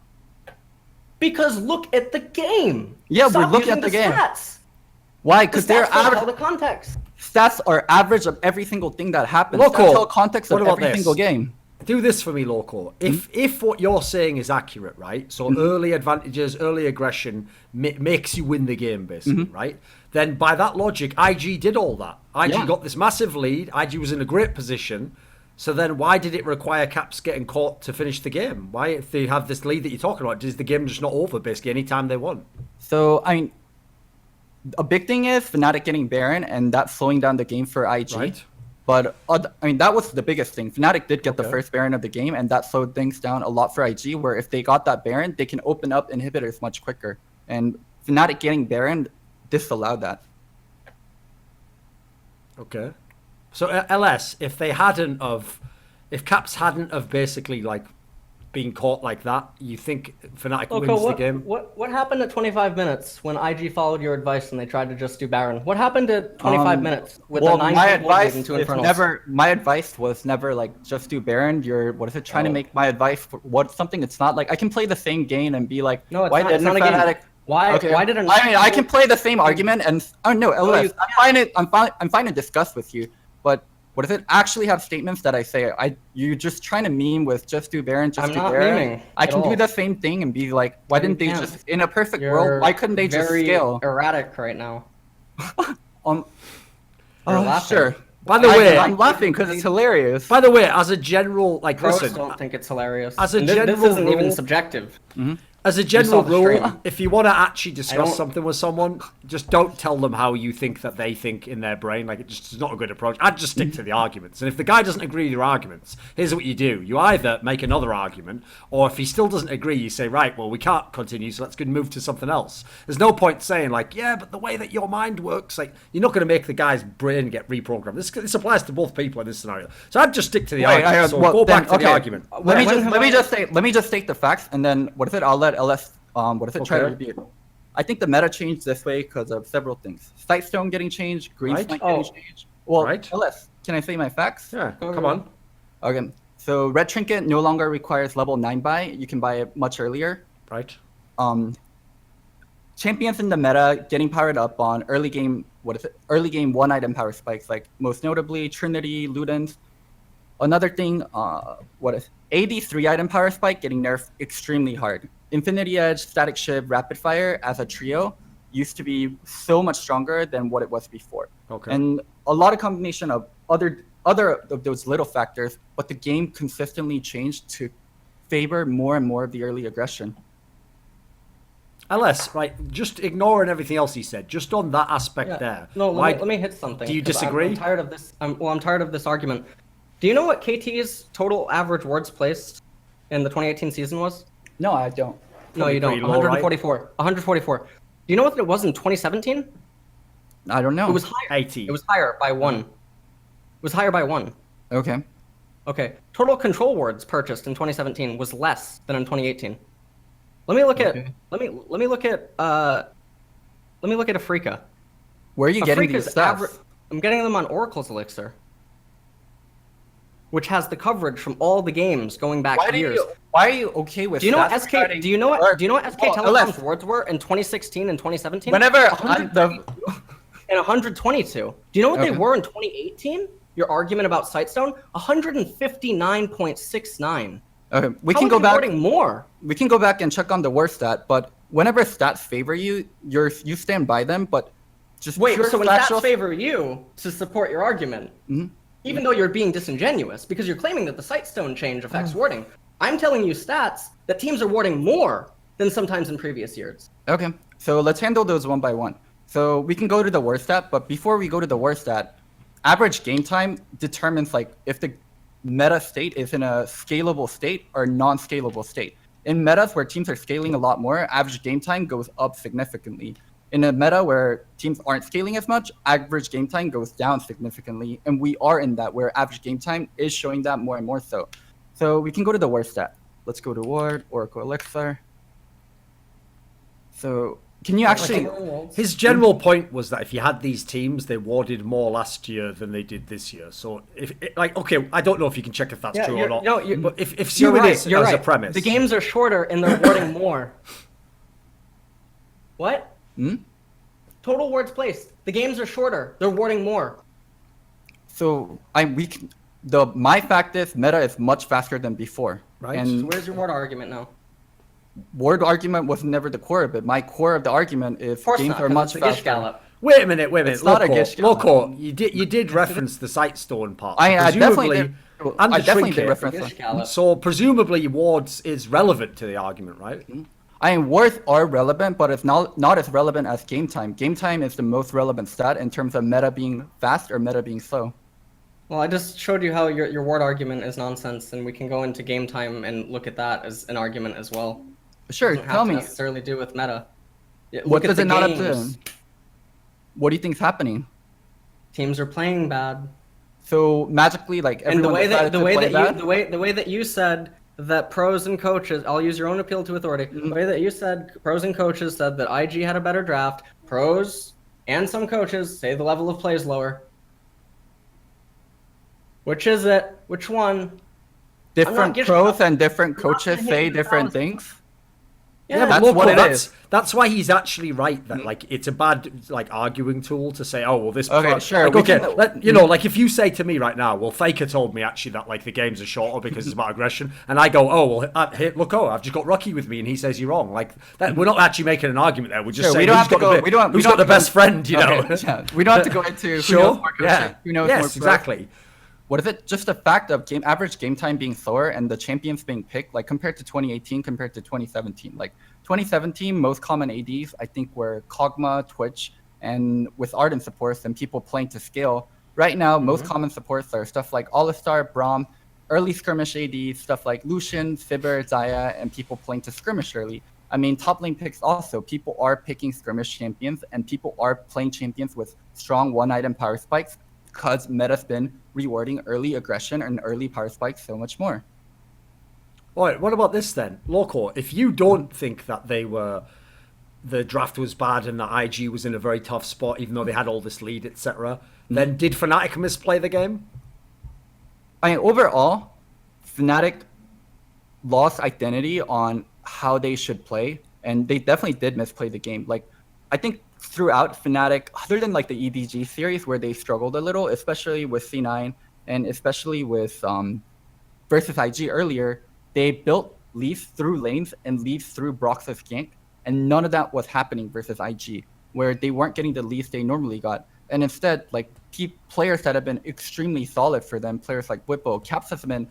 S3: Because look at the game.
S2: Yeah,
S3: Stop
S2: we're looking
S3: using
S2: at the game.
S3: Stats.
S2: Why?
S3: The
S2: Because they're
S3: stats don't tell
S2: average.
S3: the context.
S2: Stats are average of every single thing that happens.
S1: Loco,
S2: That's all context of
S1: what about
S2: every
S1: this?
S2: single game.
S1: Do this for me, Loco. If what you're saying is accurate, right? So early advantages, early aggression makes you win the game, basically, right? Then by that logic, IG did all that. IG got this massive lead. IG was in a great position. So then why did it require Caps getting caught to finish the game? Why, if they have this lead that you're talking about, is the game just not over, basically, anytime they want?
S2: So, I mean, a big thing is Fnatic getting Baron, and that slowing down the game for IG.
S1: Right.
S2: But, I mean, that was the biggest thing. Fnatic did get the first Baron of the game, and that slowed things down a lot for IG, where if they got that Baron, they can open up inhibitors much quicker. And Fnatic getting Baron disallowed that.
S1: Okay. So LS, if Caps hadn't of basically like been caught like that, you think Fnatic
S3: Loco,
S1: wins the game?
S3: What happened at 25 minutes when IG followed your advice and they tried to just do Baron? What happened at 25 minutes with
S2: well,
S3: the 9
S2: my
S3: people
S2: advice
S3: leading to
S2: is
S3: Infernals?
S2: never. My advice was never like just do Baron. You're trying to make my advice for something it's not. Like I can play the same game and be like,
S3: No, it's
S2: why
S3: not,
S2: didn't
S3: it's not a
S2: Fnatic?
S3: game. Why did a
S2: I mean, I can play the same argument and no, LS.
S3: you
S2: I'm fine to discuss with you, but what if it actually have statements that I say you're just trying to meme with just do Baron, just
S3: I'm
S2: do
S3: not
S2: Baron.
S3: memeing
S2: I
S3: at
S2: can
S3: all.
S2: do the same thing and be like, why didn't they
S3: can't.
S2: just in a perfect
S3: You're
S2: world? Why couldn't they just
S3: very
S2: scale?
S3: erratic right now.
S2: You're
S3: laughing.
S2: sure.
S1: By the way,
S2: I'm laughing because it's hilarious.
S1: By the way, as a general, like,
S3: Pros
S1: listen,
S3: don't think it's hilarious.
S1: As a
S3: And this
S1: general
S3: isn't even
S1: rule-
S3: subjective.
S1: As a general
S3: saw the
S1: rule,
S3: stream.
S1: if you want to actually discuss
S3: don't-
S1: something with someone, just don't tell them how you think that they think in their brain. Like, it just is not a good approach. I'd just stick to the arguments. And if the guy doesn't agree with your arguments, here's what you do. You either make another argument, or if he still doesn't agree, you say, right, well, we can't continue, so let's go move to something else. There's no point saying, like, yeah, but the way that your mind works, like, you're not going to make the guy's brain get reprogrammed. This applies to both people in this scenario. So I'd just stick to the argument. So go back to the argument.
S2: Let me just state the facts, and then what is it? I'll let LS try to review it. I think the meta changed this way because of several things. Sightstone getting changed, green
S1: Right.
S2: spike getting changed. Well,
S1: Right.
S2: LS, can I say my facts?
S1: Yeah, come on.
S2: Okay. So red trinket no longer requires level 9 buy. You can buy it much earlier.
S1: Right.
S2: Champions in the meta getting powered up on early game. What is it? Early game 1-item power spikes, like most notably Trinity, Ludens. Another thing, what is AD 3-item power spike getting nerfed extremely hard. Infinity Edge, Static Shiv, Rapid Fire as a trio used to be so much stronger than what it was before.
S1: Okay.
S2: And a lot of combination of other of those little factors, but the game consistently changed to favor more and more of the early aggression.
S1: LS, right, just ignoring everything else he said, just on that aspect there.
S3: No,
S1: why,
S3: let me hit something.
S1: do you
S3: 'cause
S1: disagree?
S3: I'm tired of this. I'm tired of this argument. Do you know what KT's total average wards placed in the 2018 season was?
S2: No, I don't.
S3: No, you don't.
S1: pretty low, right?
S3: 144. 144. Do you know what it was in 2017?
S2: I don't know.
S3: It was higher.
S1: 80.
S3: It was higher by 1. It was higher by 1.
S2: Okay.
S3: Okay. Total control wards purchased in 2017 was less than in 2018. Let me look at Afrika.
S2: Where are you getting
S3: Afrika's
S2: these stats?
S3: I'm getting them on Oracle's Elixir, which has the coverage from all the games going back years.
S2: Why are you okay with?
S3: Do you know what
S2: stats
S3: SK?
S2: regarding-
S3: Do you know what? Do you know what SK
S2: Oh,
S3: Telecom's
S2: LS.
S3: wards were in 2016 and 2017?
S2: Whenever
S3: 100 and 122. Do you know what they
S2: Okay.
S3: were in 2018? Your argument about Sightstone? 159.69.
S2: okay, we
S3: How
S2: can
S3: are
S2: go
S3: they
S2: back.
S3: awarding more?
S2: We can go back and check on the worst stat, but whenever stats favor you, you stand by them. But just
S3: Wait,
S2: pure
S3: so when
S2: factual-
S3: stats favor you to support your argument, even though you're being disingenuous because you're claiming that the Sightstone change affects warding, I'm telling you stats that teams are warding more than sometimes in previous years.
S2: Okay, so let's handle those one by one. So we can go to the worst stat, but before we go to the worst stat, average game time determines like if the meta state is in a scalable state or non-scalable state. In metas where teams are scaling a lot more, average game time goes up significantly. In a meta where teams aren't scaling as much, average game time goes down significantly, and we are in that where average game time is showing that more and more so. So we can go to the worst stat. Let's go to Ward, Oracle Elixir. So can you actually...
S1: His general point was that if you had these teams, they warded more last year than they did this year. So, okay, I don't know if you can check if that's true or not. But if
S3: You're
S1: assuming
S3: right,
S1: it's
S3: you're
S1: as
S3: right.
S1: a premise,
S3: The games are shorter and they're warding more. What? Total wards placed. The games are shorter. They're warding more.
S2: So my fact is meta is much faster than before.
S1: Right.
S2: And
S3: So where's your ward argument now?
S2: ward argument was never the core of it. My core of the argument is
S3: Of course
S2: games
S3: not,
S2: are
S3: 'cause
S2: much
S3: it's a Gish
S2: faster.
S3: Gallop.
S1: wait a minute.
S2: It's not a Gish Gallop.
S1: Loco, you did reference the Sightstone part.
S2: I definitely
S1: Presumably-
S2: did.
S1: and
S2: I
S1: the
S2: definitely did
S1: trinket.
S2: reference
S3: Gish
S2: that.
S3: Gallop.
S1: So presumably wards is relevant to the argument, right?
S2: I mean, words are relevant, but it's not as relevant as game time. Game time is the most relevant stat in terms of meta being fast or meta being slow.
S3: Well, I just showed you how your ward argument is nonsense, and we can go into game time and look at that as an argument as well.
S2: Sure,
S3: Doesn't
S2: tell
S3: have to
S2: me.
S3: necessarily do with meta. Yeah,
S2: What
S3: look at
S2: does
S3: the
S2: it not have
S3: games.
S2: to? What do you think is happening?
S3: Teams are playing bad.
S2: So magically, like
S3: And the
S2: everyone
S3: way that
S2: decided
S3: the
S2: to
S3: way
S2: play
S3: that
S2: bad?
S3: you the way that you said that pros and coaches, I'll use your own appeal to authority. The way that you said pros and coaches said that IG had a better draft. Pros and some coaches say the level of play is lower. Which is it? Which one?
S2: different
S3: Gish
S2: pros
S3: Gallop.
S2: and different
S3: not
S2: coaches
S3: gonna
S2: say
S3: hit
S2: different
S3: 1,000.
S2: things.
S1: Yeah,
S2: that's
S1: Loco,
S2: what it is.
S1: That's why he's actually right that like it's a bad like arguing tool to say, oh well, this.
S2: Okay, sure,
S1: Like,
S2: we
S1: okay,
S2: can-
S1: like if you say to me right now, well, Faker told me actually that like the games are shorter because it's about aggression, and I go, oh well, Loco, I've just got Rocky with me, and he says you're wrong. Like that, we're not actually making an argument there. We're just
S2: Sure,
S1: saying
S2: we don't
S1: who's
S2: have to
S1: got
S2: go.
S1: the,
S2: We don't.
S1: who's
S2: we don't
S1: got the
S2: have to
S1: best friend, you know.
S2: Okay, yeah, we don't have to go into who
S1: Sure.
S2: knows more coaches,
S1: Yeah.
S2: who knows more
S1: Yes,
S2: pros.
S1: exactly.
S2: What is it? Just the fact of average game time being slower and the champions being picked, like compared to 2018, compared to 2017. Like 2017, most common ADs, I think, were Kog'Maw, Twitch, and with Arden supports and people playing to scale. Right now, most common supports are stuff like Alistar, Braum, early skirmish AD, stuff like Lucian, Fibber, Zaya, and people playing to skirmish early. I mean, top lane picks also. People are picking skirmish champions, and people are playing champions with strong one-item power spikes because meta's been rewarding early aggression and early power spikes so much more.
S1: All right, what about this then? Loco, if you don't think that the draft was bad and that IG was in a very tough spot, even though they had all this lead, etc., then did Fnatic misplay the game?
S2: I mean, overall, Fnatic lost identity on how they should play, and they definitely did misplay the game. Like, I think throughout Fnatic, other than like the EDG series where they struggled a little, especially with C9 and especially with versus IG earlier, they built leads through lanes and leads through Brox's gank, and none of that was happening versus IG, where they weren't getting the leads they normally got. And instead, like, players that have been extremely solid for them, players like Bwipo, Caps has been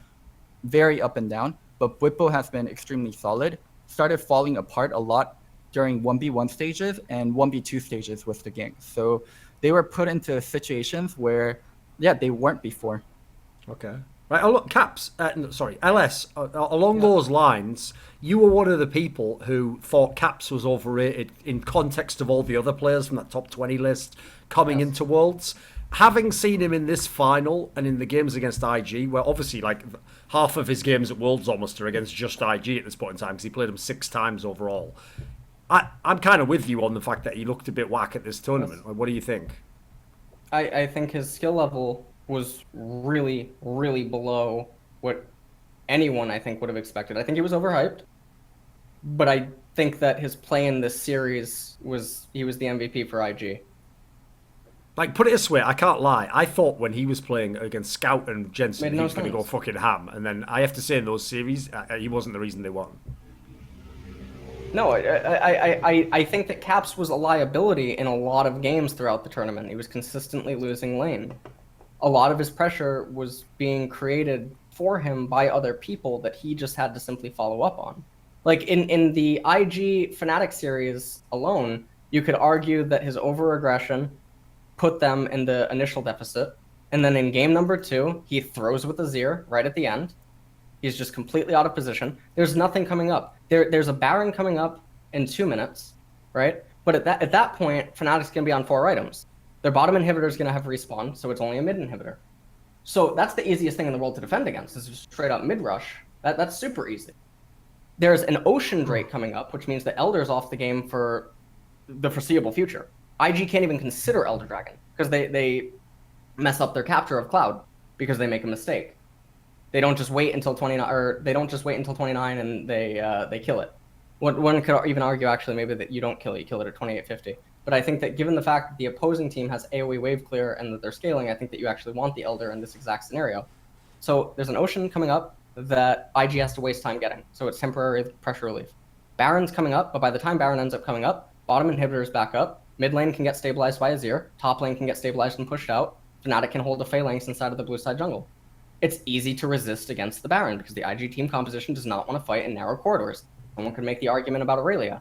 S2: very up and down, but Bwipo has been extremely solid, started falling apart a lot during 1v1 stages and 1v2 stages with the gank. So they were put into situations where, yeah, they weren't before.
S1: Okay. Right, look, Caps, LS, along those lines, you were one of the people who thought Caps was overrated in context of all the other players from that top 20 list coming into Worlds. Having seen him in this final and in the games against IG, where obviously like half of his games at Worlds almost are against just IG at this point in time because he played them 6 times overall. I'm kind of with you on the fact that he looked a bit whack at this tournament. What do you think?
S3: I think his skill level was really, really below what anyone I think would have expected. I think he was overhyped, but I think that his play in this series he was the MVP for IG.
S1: Like, put it this way, I can't lie. I thought when he was playing against Scout and Jensen, he was going to go fucking ham. And then I have to say in those series, he wasn't the reason they won.
S3: No, I think that Caps was a liability in a lot of games throughout the tournament. He was consistently losing lane. A lot of his pressure was being created for him by other people that he just had to simply follow up on. Like in the IG Fnatic series alone, you could argue that his over-aggression put them in the initial deficit. And then in game number 2, he throws with Azir right at the end. He's just completely out of position. There's nothing coming up. There's a Baron coming up in 2 minutes, right? But at that point, Fnatic's going to be on 4 items. Their bottom inhibitor is going to have respawn, so it's only a mid inhibitor. So that's the easiest thing in the world to defend against, is just straight up mid rush. That's super easy. There's an Ocean Drake coming up, which means the Elder's off the game for the foreseeable future. IG can't even consider Elder Dragon because they mess up their capture of Cloud because they make a mistake. They don't just wait until 29, or they don't just wait until 29 and they kill it. One could even argue actually maybe that you don't kill it, you kill it at 2850. But I think that given the fact that the opposing team has AoE wave clear and that they're scaling, I think that you actually want the Elder in this exact scenario. So there's an Ocean coming up that IG has to waste time getting. So it's temporary pressure relief. Baron's coming up, but by the time Baron ends up coming up, bottom inhibitor is back up. Mid lane can get stabilized by Azir. Top lane can get stabilized and pushed out. Fnatic can hold the phalanx inside of the blue side jungle. It's easy to resist against the Baron because the IG team composition does not want to fight in narrow corridors. Someone could make the argument about Aurelia.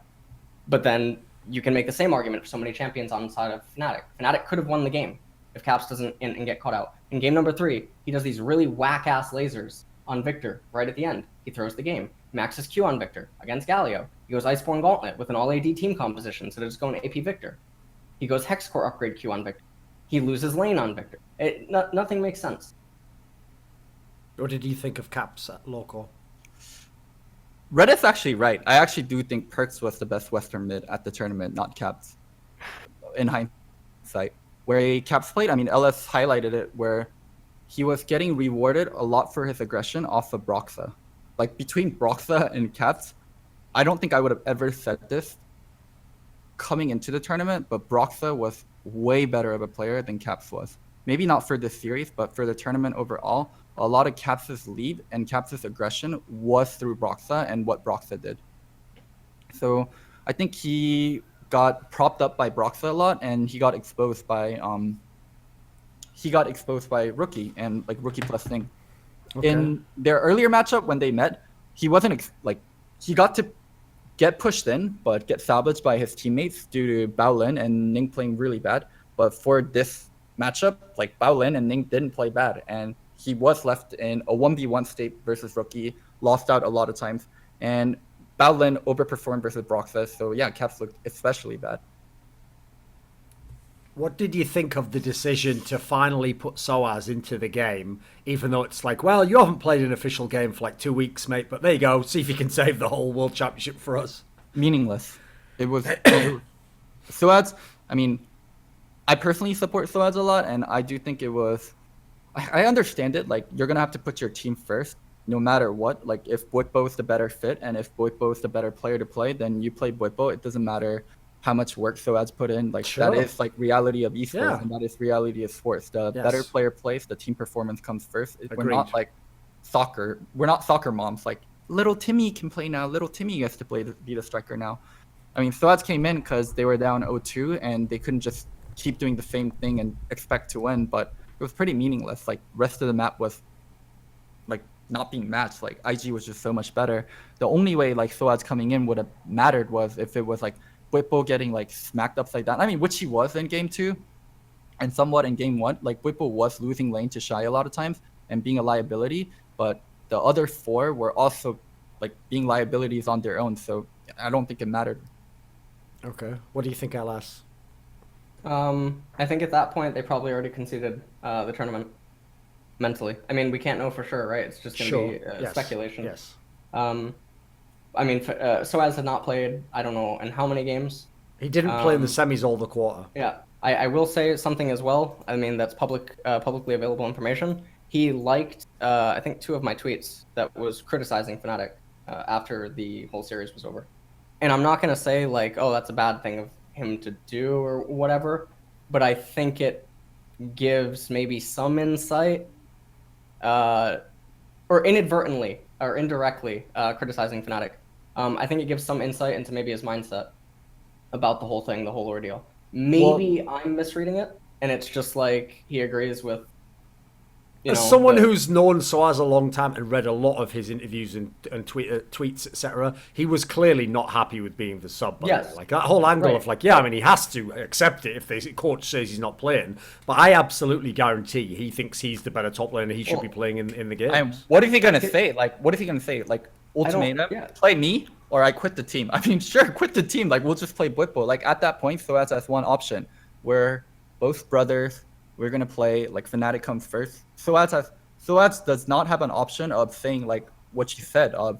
S3: But then you can make the same argument for so many champions on the side of Fnatic. Fnatic could have won the game if Caps doesn't and get caught out. In game number 3, he does these really whack-ass lasers on Victor right at the end. He throws the game. Maxes Q on Victor against Galio. He goes Iceborne Gauntlet with an all-AD team composition, so they're just going AP Victor. He goes Hexcore upgrade Q on Victor. He loses lane on Victor. Nothing makes sense.
S1: What did you think of Caps at Loco?
S2: Reddit's actually right. I actually do think Perks was the best Western mid at the tournament, not Caps. In hindsight, where Caps played, I mean, LS highlighted it, where he was getting rewarded a lot for his aggression off of Broxa. Like, between Broxa and Caps, I don't think I would have ever said this coming into the tournament, but Broxa was way better of a player than Caps was. Maybe not for this series, but for the tournament overall, a lot of Caps' lead and Caps' aggression was through Broxa and what Broxa did. So I think he got propped up by Broxa a lot, and he got exposed by Rookie and like Rookie plus Thing. Okay. In their earlier matchup when they met, he wasn't he got to get pushed in, but get salvaged by his teammates due to Baolin and Ning playing really bad. But for this matchup, like Baolin and Ning didn't play bad, and he was left in a 1v1 state versus Rookie, lost out a lot of times, and Baolin overperformed versus Broxas. So yeah, Caps looked especially bad.
S1: What did you think of the decision to finally put Soaz into the game, even though it's like, well, you haven't played an official game for like 2 weeks, mate, but there you go, see if you can save the whole World Championship for us?
S2: Meaningless. It was... Soaz, I mean, I personally support Soaz a lot, and I do think it was... I understand it, like, you're going to have to put your team first, no matter what. Like, if Boipo is the better fit, and if Boipo is the better player to play, then you play Boipo. It doesn't matter how much work Soaz put in. Like,
S1: sure.
S2: That is, like, reality of esports,
S1: yeah.
S2: and that is reality of sports. The better player plays, the team performance comes first. We're not, like, soccer. We're not soccer moms. Like, little Timmy can play now. Little Timmy gets to be the striker now. I mean, Soaz came in because they were down 0-2, and they couldn't just keep doing the same thing and expect to win, but it was pretty meaningless. Like, rest of the map was, like, not being matched. Like, IG was just so much better. The only way, like, Soaz coming in would have mattered was if it was, like, Boipo getting, like, smacked upside down. I mean, which he was in Game 2 and somewhat in Game 1. Like, Boipo was losing lane to Shy a lot of times and being a liability, but the other 4 were also, like, being liabilities on their own, so I don't think it mattered.
S1: Okay. What do you think, LS?
S3: I think at that point they probably already conceded the tournament mentally. I mean, we can't know for sure, right? It's just going to be speculation.
S1: Yes.
S3: I mean, Soaz had not played, I don't know, in how many games?
S1: He didn't play in the semis all the quarter.
S3: Yeah. I will say something as well. I mean, that's publicly available information. He liked, I think, 2 of my tweets that was criticizing Fnatic after the whole series was over. And I'm not going to say, like, oh, that's a bad thing of him to do or whatever, but I think it gives maybe some insight, or inadvertently or indirectly criticizing Fnatic. I think it gives some insight into maybe his mindset about the whole thing, the whole ordeal. Maybe I'm misreading it, and it's just like he agrees with.
S1: As someone who's known Soaz a long time and read a lot of his interviews and tweets, etc., he was clearly not happy with being the sub.
S3: Yes.
S1: Like that whole angle of like, yeah, I mean, he has to accept it if the coach says he's not playing. But I absolutely guarantee he thinks he's the better top laner. He should be playing in the game.
S2: What is he gonna say? Like, what is he gonna say? Like, ultimatum, play me or I quit the team. I mean, sure, quit the team. Like, we'll just play Boipo. Like, at that point, Soaz has one option. We're both brothers. We're going to play, like, Fnatic comes first. Soaz does not have an option of saying, like, what you said, of,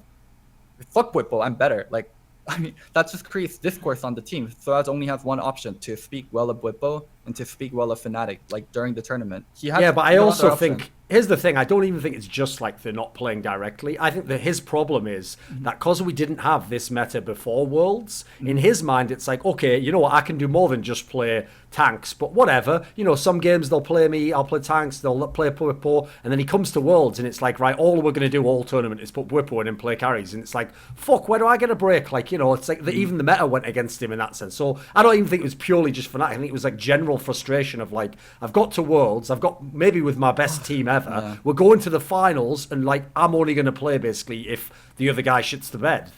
S2: fuck Boipo, I'm better. Like, I mean, that just creates discourse on the team. Soaz only has one option, to speak well of Boipo and to speak well of Fnatic, like, during the tournament.
S1: But I also think, here's the thing, I don't even think it's just like they're not playing directly. I think that his problem is that because we didn't have this meta before Worlds, in his mind it's like, okay, you know what, I can do more than just play tanks, but whatever. You know, some games they'll play me, I'll play tanks, they'll play Boipo, and then he comes to Worlds and it's like, right, all we're going to do all tournament is put Boipo in and play carries, and it's like, fuck, where do I get a break? Like, you know, it's like even the meta went against him in that sense. So I don't even think it was purely just for that. I think it was like general frustration of like, I've got to Worlds, I've got maybe with my best team ever, we're going to the finals, and like, I'm only going to play basically if the other guy shits the bed.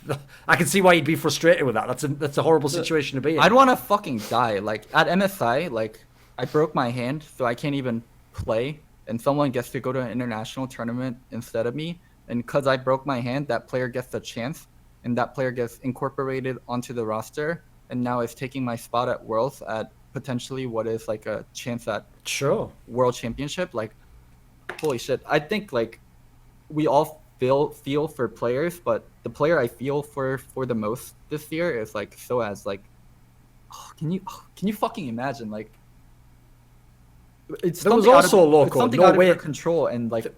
S1: I can see why you'd be frustrated with that. That's a horrible situation to be in.
S2: I'd want to fucking die. Like, at MSI, like, I broke my hand, so I can't even play, and someone gets to go to an international tournament instead of me, and because I broke my hand, that player gets a chance, and that player gets incorporated onto the roster, and now is taking my spot at Worlds at potentially what is like a chance at World Championship. Like, holy shit. I think, like, we all feel for players, but the player I feel for the most this year is like Soaz. Like, can you fucking imagine? Like, it's
S1: there was also Loco,
S2: something out of your control, and like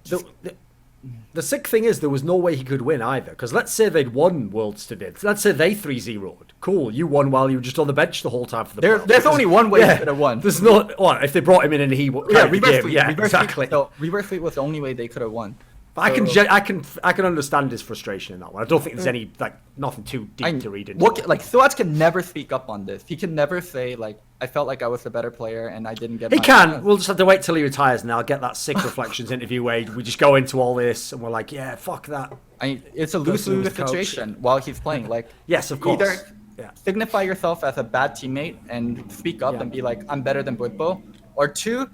S1: the sick thing is there was no way he could win either. Because let's say they'd won Worlds today. Let's say they 3-0'd. Cool, you won while you were just on the bench the whole time for the
S2: There's only one way he could have won.
S1: There's not. What if they brought him in and he
S2: reverse sweep.
S1: Exactly.
S2: So reverse sweep was the only way they could have won.
S1: But I can understand his frustration in that one. I don't think there's any, like, nothing too deep to read into.
S2: Like, Soaz can never speak up on this. He can never say, like, I felt like I was the better player and I didn't get.
S1: He can. We'll just have to wait till he retires, and I'll get that sick reflections interview where we just go into all this, and we're like, yeah, fuck that.
S2: It's a lose-lose situation while he's playing. Like,
S1: yes, of course.
S2: Either signify yourself as a bad teammate and speak up and be like, I'm better than Budbo, or 2,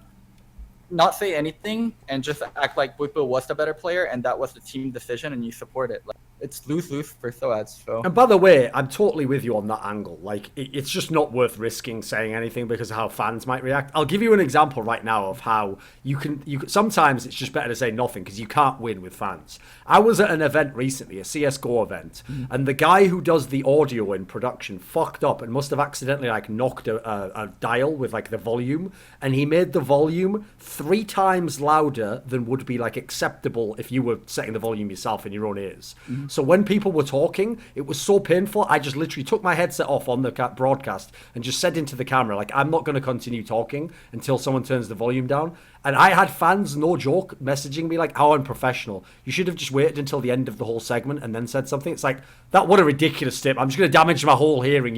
S2: not say anything and just act like Budbo was the better player and that was the team decision and you support it. Like, it's lose-lose for Soads. So.
S1: And by the way, I'm totally with you on that angle. Like, it's just not worth risking saying anything because of how fans might react. I'll give you an example right now of how you can sometimes it's just better to say nothing because you can't win with fans. I was at an event recently, a CSGO event, and the guy who does the audio in production fucked up and must have accidentally like knocked a dial with like the volume, and he made the volume 3 times louder than would be like acceptable if you were setting the volume yourself in your own ears. So when people were talking, it was so painful. I just literally took my headset off on the broadcast and just said into the camera, like, I'm not going to continue talking until someone turns the volume down. And I had fans, no joke, messaging me like, how unprofessional. You should have just waited until the end of the whole segment and then said something. It's like, what a ridiculous tip. I'm just going to damage my whole hearing,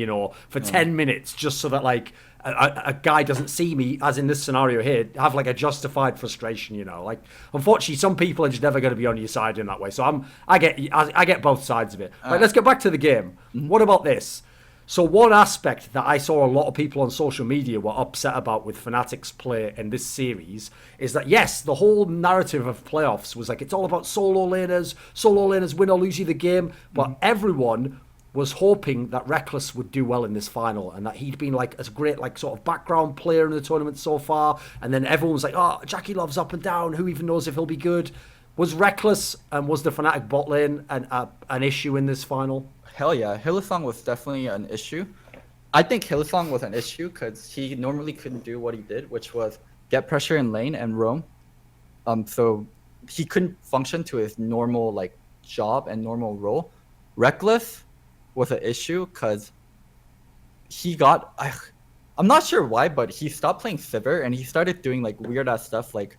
S1: for 10 minutes just so that, like, a guy doesn't see me, as in this scenario here, have like a justified frustration, Like, unfortunately, some people are just never going to be on your side in that way. So I get both sides of it. Right, let's get back to the game. What about this? So one aspect that I saw a lot of people on social media were upset about with Fnatic's play in this series is that, yes, the whole narrative of playoffs was like, it's all about solo laners win or lose you the game, but everyone was hoping that Reckless would do well in this final and that he'd been like a great like sort of background player in the tournament so far, and then everyone was like, oh, Jackie Love's up and down, who even knows if he'll be good. Was Reckless and was the Fnatic bot lane an issue in this final?
S2: Hell yeah, Hylissang was definitely an issue. I think Hylissang was an issue because he normally couldn't do what he did, which was get pressure in lane and roam. So he couldn't function to his normal like job and normal role. Reckless was an issue because he got, I'm not sure why, but he stopped playing Sivir and he started doing like weird ass stuff like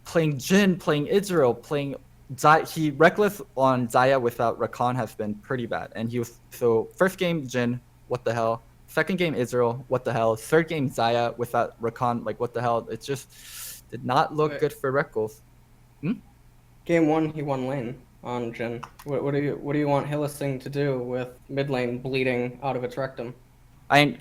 S2: playing Jhin, playing Israel, playing Zaya. Reckless on Zaya without Rakan has been pretty bad. And so first game Jhin, what the hell? Second game Israel, what the hell? Third game Zaya without Rakan, like what the hell? It just did not look good for Reckless.
S3: Game 1, he won lane on Jhin. What do you want Hylissang to do with mid lane bleeding out of its rectum?
S2: I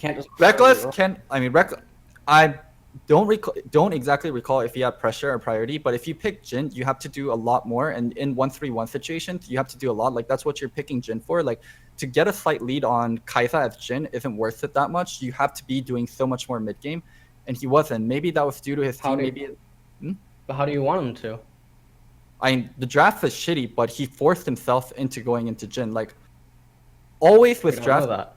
S2: don't exactly recall if he had pressure or priority, but if you pick Jhin, you have to do a lot more, and in 1-3-1 situations, you have to do a lot. Like that's what you're picking Jhin for. Like to get a slight lead on Kai'Sa as Jhin isn't worth it that much. You have to be doing so much more mid game, and he wasn't. Maybe that was due to his team.
S3: But how do you want him to?
S2: The draft is shitty, but he forced himself into going into Jhin. Like always with draft.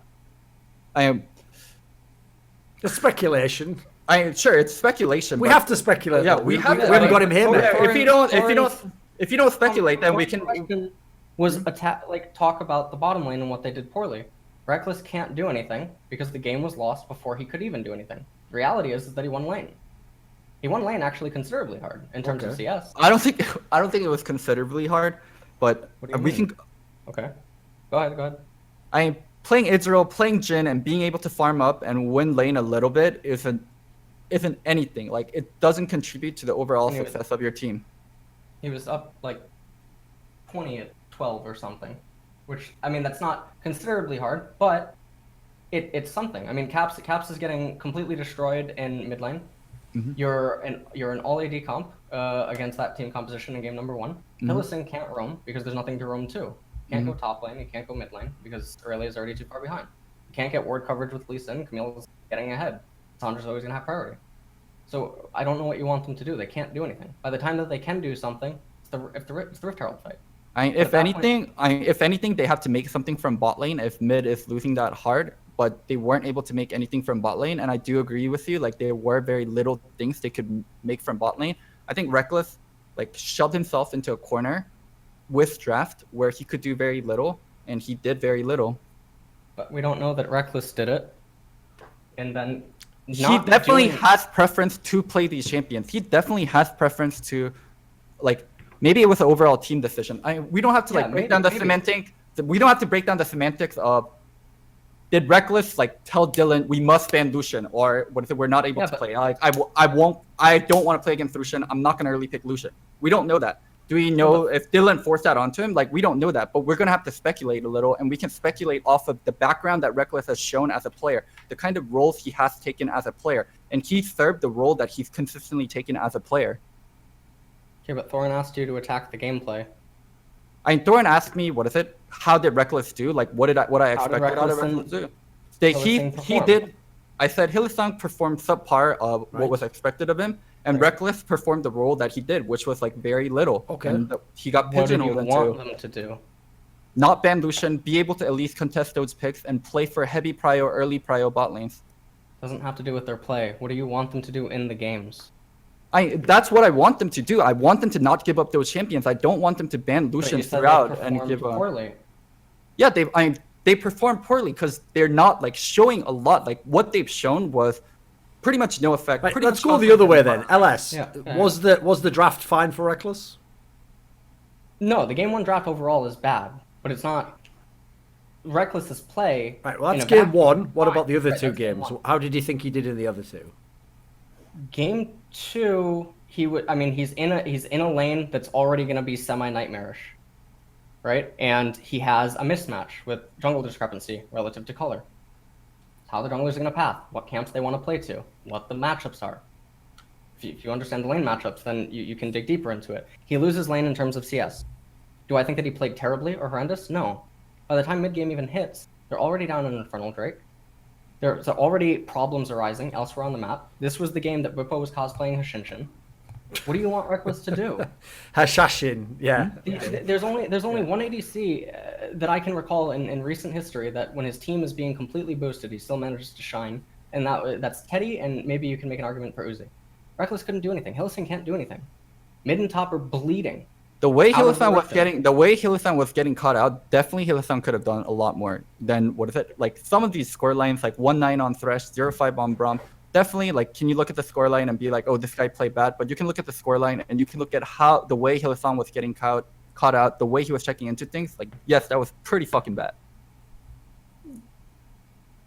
S1: It's speculation.
S2: Sure, it's speculation.
S1: We have to speculate.
S2: Yeah,
S1: we haven't got him here.
S2: If you don't speculate, then we can.
S3: Was talk about the bottom lane and what they did poorly. Reckless can't do anything because the game was lost before he could even do anything. The reality is that he won lane. He won lane actually considerably hard in terms of CS.
S2: I don't think it was considerably hard, but we can.
S3: Okay, go ahead.
S2: Playing Israel, playing Jhin, and being able to farm up and win lane a little bit isn't anything. Like it doesn't contribute to the overall success of your team.
S3: He was up like 20-12 or something, which I mean that's not considerably hard, but it's something. I mean Caps is getting completely destroyed in mid lane. Mm-hmm. You're an all AD comp against that team composition in game number 1. Hylissang can't roam because there's nothing to roam to. Can't go top lane, you can't go mid lane because Aurelia is already too far behind. You can't get ward coverage with Lee Sin, Camille's getting ahead. Sandra's always gonna have priority. So I don't know what you want them to do. They can't do anything. By the time that they can do something, it's the Rift Herald fight.
S2: If anything, they have to make something from bot lane if mid is losing that hard, but they weren't able to make anything from bot lane. And I do agree with you. Like there were very little things they could make from bot lane. I think Reckless like shoved himself into a corner with draft where he could do very little, and he did very little.
S3: But we don't know that Reckless did it. And then
S2: he definitely has preference to play these champions. He definitely has preference to, like, maybe it was an overall team decision. We don't have to break down the semantics. We don't have to break down the semantics of did Reckless like tell Dylan we must ban Lucian, or what if we're not able to play? Like I don't want to play against Lucian. I'm not gonna early pick Lucian. We don't know that. Do we know if Dylan forced that onto him? Like we don't know that, but we're gonna have to speculate a little, and we can speculate off of the background that Reckless has shown as a player, the kind of roles he has taken as a player, and he served the role that he's consistently taken as a player.
S3: Okay, but Thorin asked you to attack the gameplay.
S2: Thorin asked me, what is it? How did Reckless do? Like, what I expected out of Reckless to do? He did. I said Hylissang performed subpar of what was expected of him, and Reckless performed the role that he did, which was like very little.
S3: Okay.
S2: And he got pigeonholed into.
S3: What do you want them to do?
S2: Not ban Lucian, be able to at least contest those picks, and play for heavy prio, early prio bot lanes.
S3: Doesn't have to do with their play. What do you want them to do in the games?
S2: That's what I want them to do. I want them to not give up those champions. I don't want them to ban Lucian throughout and give up.
S3: Poorly.
S2: Yeah, they perform poorly because they're not like showing a lot. Like what they've shown was pretty much no effect.
S1: Right, let's go the other way then. LS, was the draft fine for Reckless?
S3: No, the game 1 draft overall is bad, but it's not Reckless's play.
S1: Right, well that's game 1. What about the other 2 games? How did you think he did in the other 2?
S3: Game 2, he's in a lane that's already going to be semi-nightmarish, right? And he has a mismatch with jungle discrepancy relative to color. How the junglers are going to path, what camps they want to play to, what the matchups are. If you understand the lane matchups, then you can dig deeper into it. He loses lane in terms of CS. Do I think that he played terribly or horrendous? No. By the time mid-game even hits, they're already down in Infernal Drake. There's already problems arising elsewhere on the map. This was the game that Whippo was cosplaying Hashinshin. What do you want Reckless to do?
S1: Hashashin, yeah.
S3: There's only one ADC that I can recall in recent history that when his team is being completely boosted, he still manages to shine, and that's Teddy, and maybe you can make an argument for Uzi. Reckless couldn't do anything. Hylissang can't do anything. Mid and top are bleeding.
S2: The way Hylissang was getting caught out, definitely Hylissang could have done a lot more than like some of these score lines, like 1-9 on Thresh, 0-5 on Braum. Definitely, like, can you look at the scoreline and be like, oh, this guy played bad? But you can look at the scoreline and you can look at how the way Hylissang was getting caught out, the way he was checking into things. Like, yes, that was pretty fucking bad.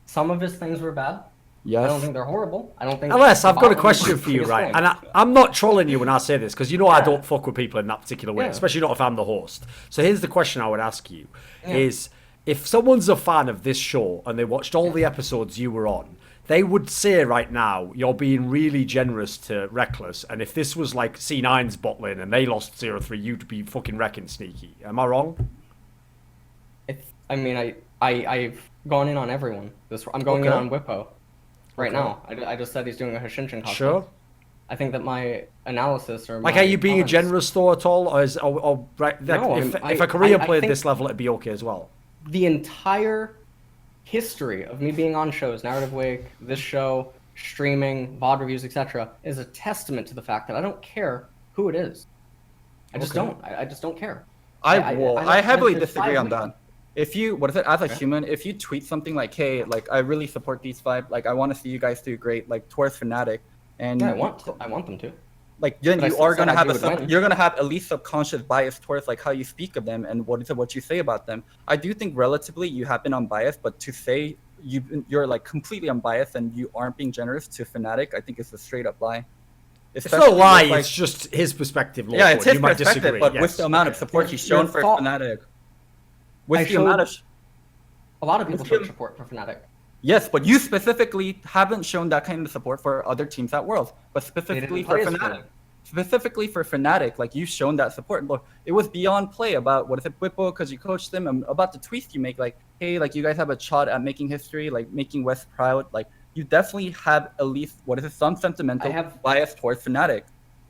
S3: Some of his things were bad.
S2: Yes.
S3: I don't think they're horrible. I don't think.
S1: Unless I've got a question for you, right? And I'm not trolling you when I say this, because you know I don't fuck with people in that particular way, especially not if I'm the host. So here's the question I would ask you: is if someone's a fan of this show and they watched all the episodes you were on, they would say right now you're being really generous to Reckless, and if this was like C9's bot lane and they lost 0-3, you'd be fucking wrecking Sneaky. Am I wrong?
S3: I've gone in on everyone. I'm going in on Whippo. Right now, I just said he's doing a Hashinshin costume.
S1: Sure.
S3: I think that my analysis or
S1: are you being generous though at all, or if a Korean played this level, it'd be okay as well?
S3: The entire history of me being on shows, Narrative Wake, this show, streaming, VOD reviews, etc., is a testament to the fact that I don't care who it is. I just don't. I just don't care.
S2: I heavily disagree on that. If you, as a human, if you tweet something like, hey, like, I really support these 5, like, I want to see you guys do great, like, towards Fnatic, and
S3: I want them to.
S2: Like, then you are going to have you're going to have at least subconscious bias towards, like, how you speak of them and what you say about them. I do think relatively you have been unbiased, but to say you're, like, completely unbiased and you aren't being generous to Fnatic, I think it's a straight up lie.
S1: It's not a lie, it's just his perspective.
S2: Loco. Yeah, it's his perspective, but with the amount of support he's shown for Fnatic.
S3: A lot of people showed support for Fnatic.
S2: Yes, but you specifically haven't shown that kind of support for other teams at Worlds, but specifically for Fnatic. Specifically for Fnatic, like, you've shown that support. Look, it was beyond play about Whippo, because you coached them, and about the tweets you make, like, hey, like, you guys have a shot at making history, like making West proud. Like, you definitely have at least some sentimental bias towards Fnatic.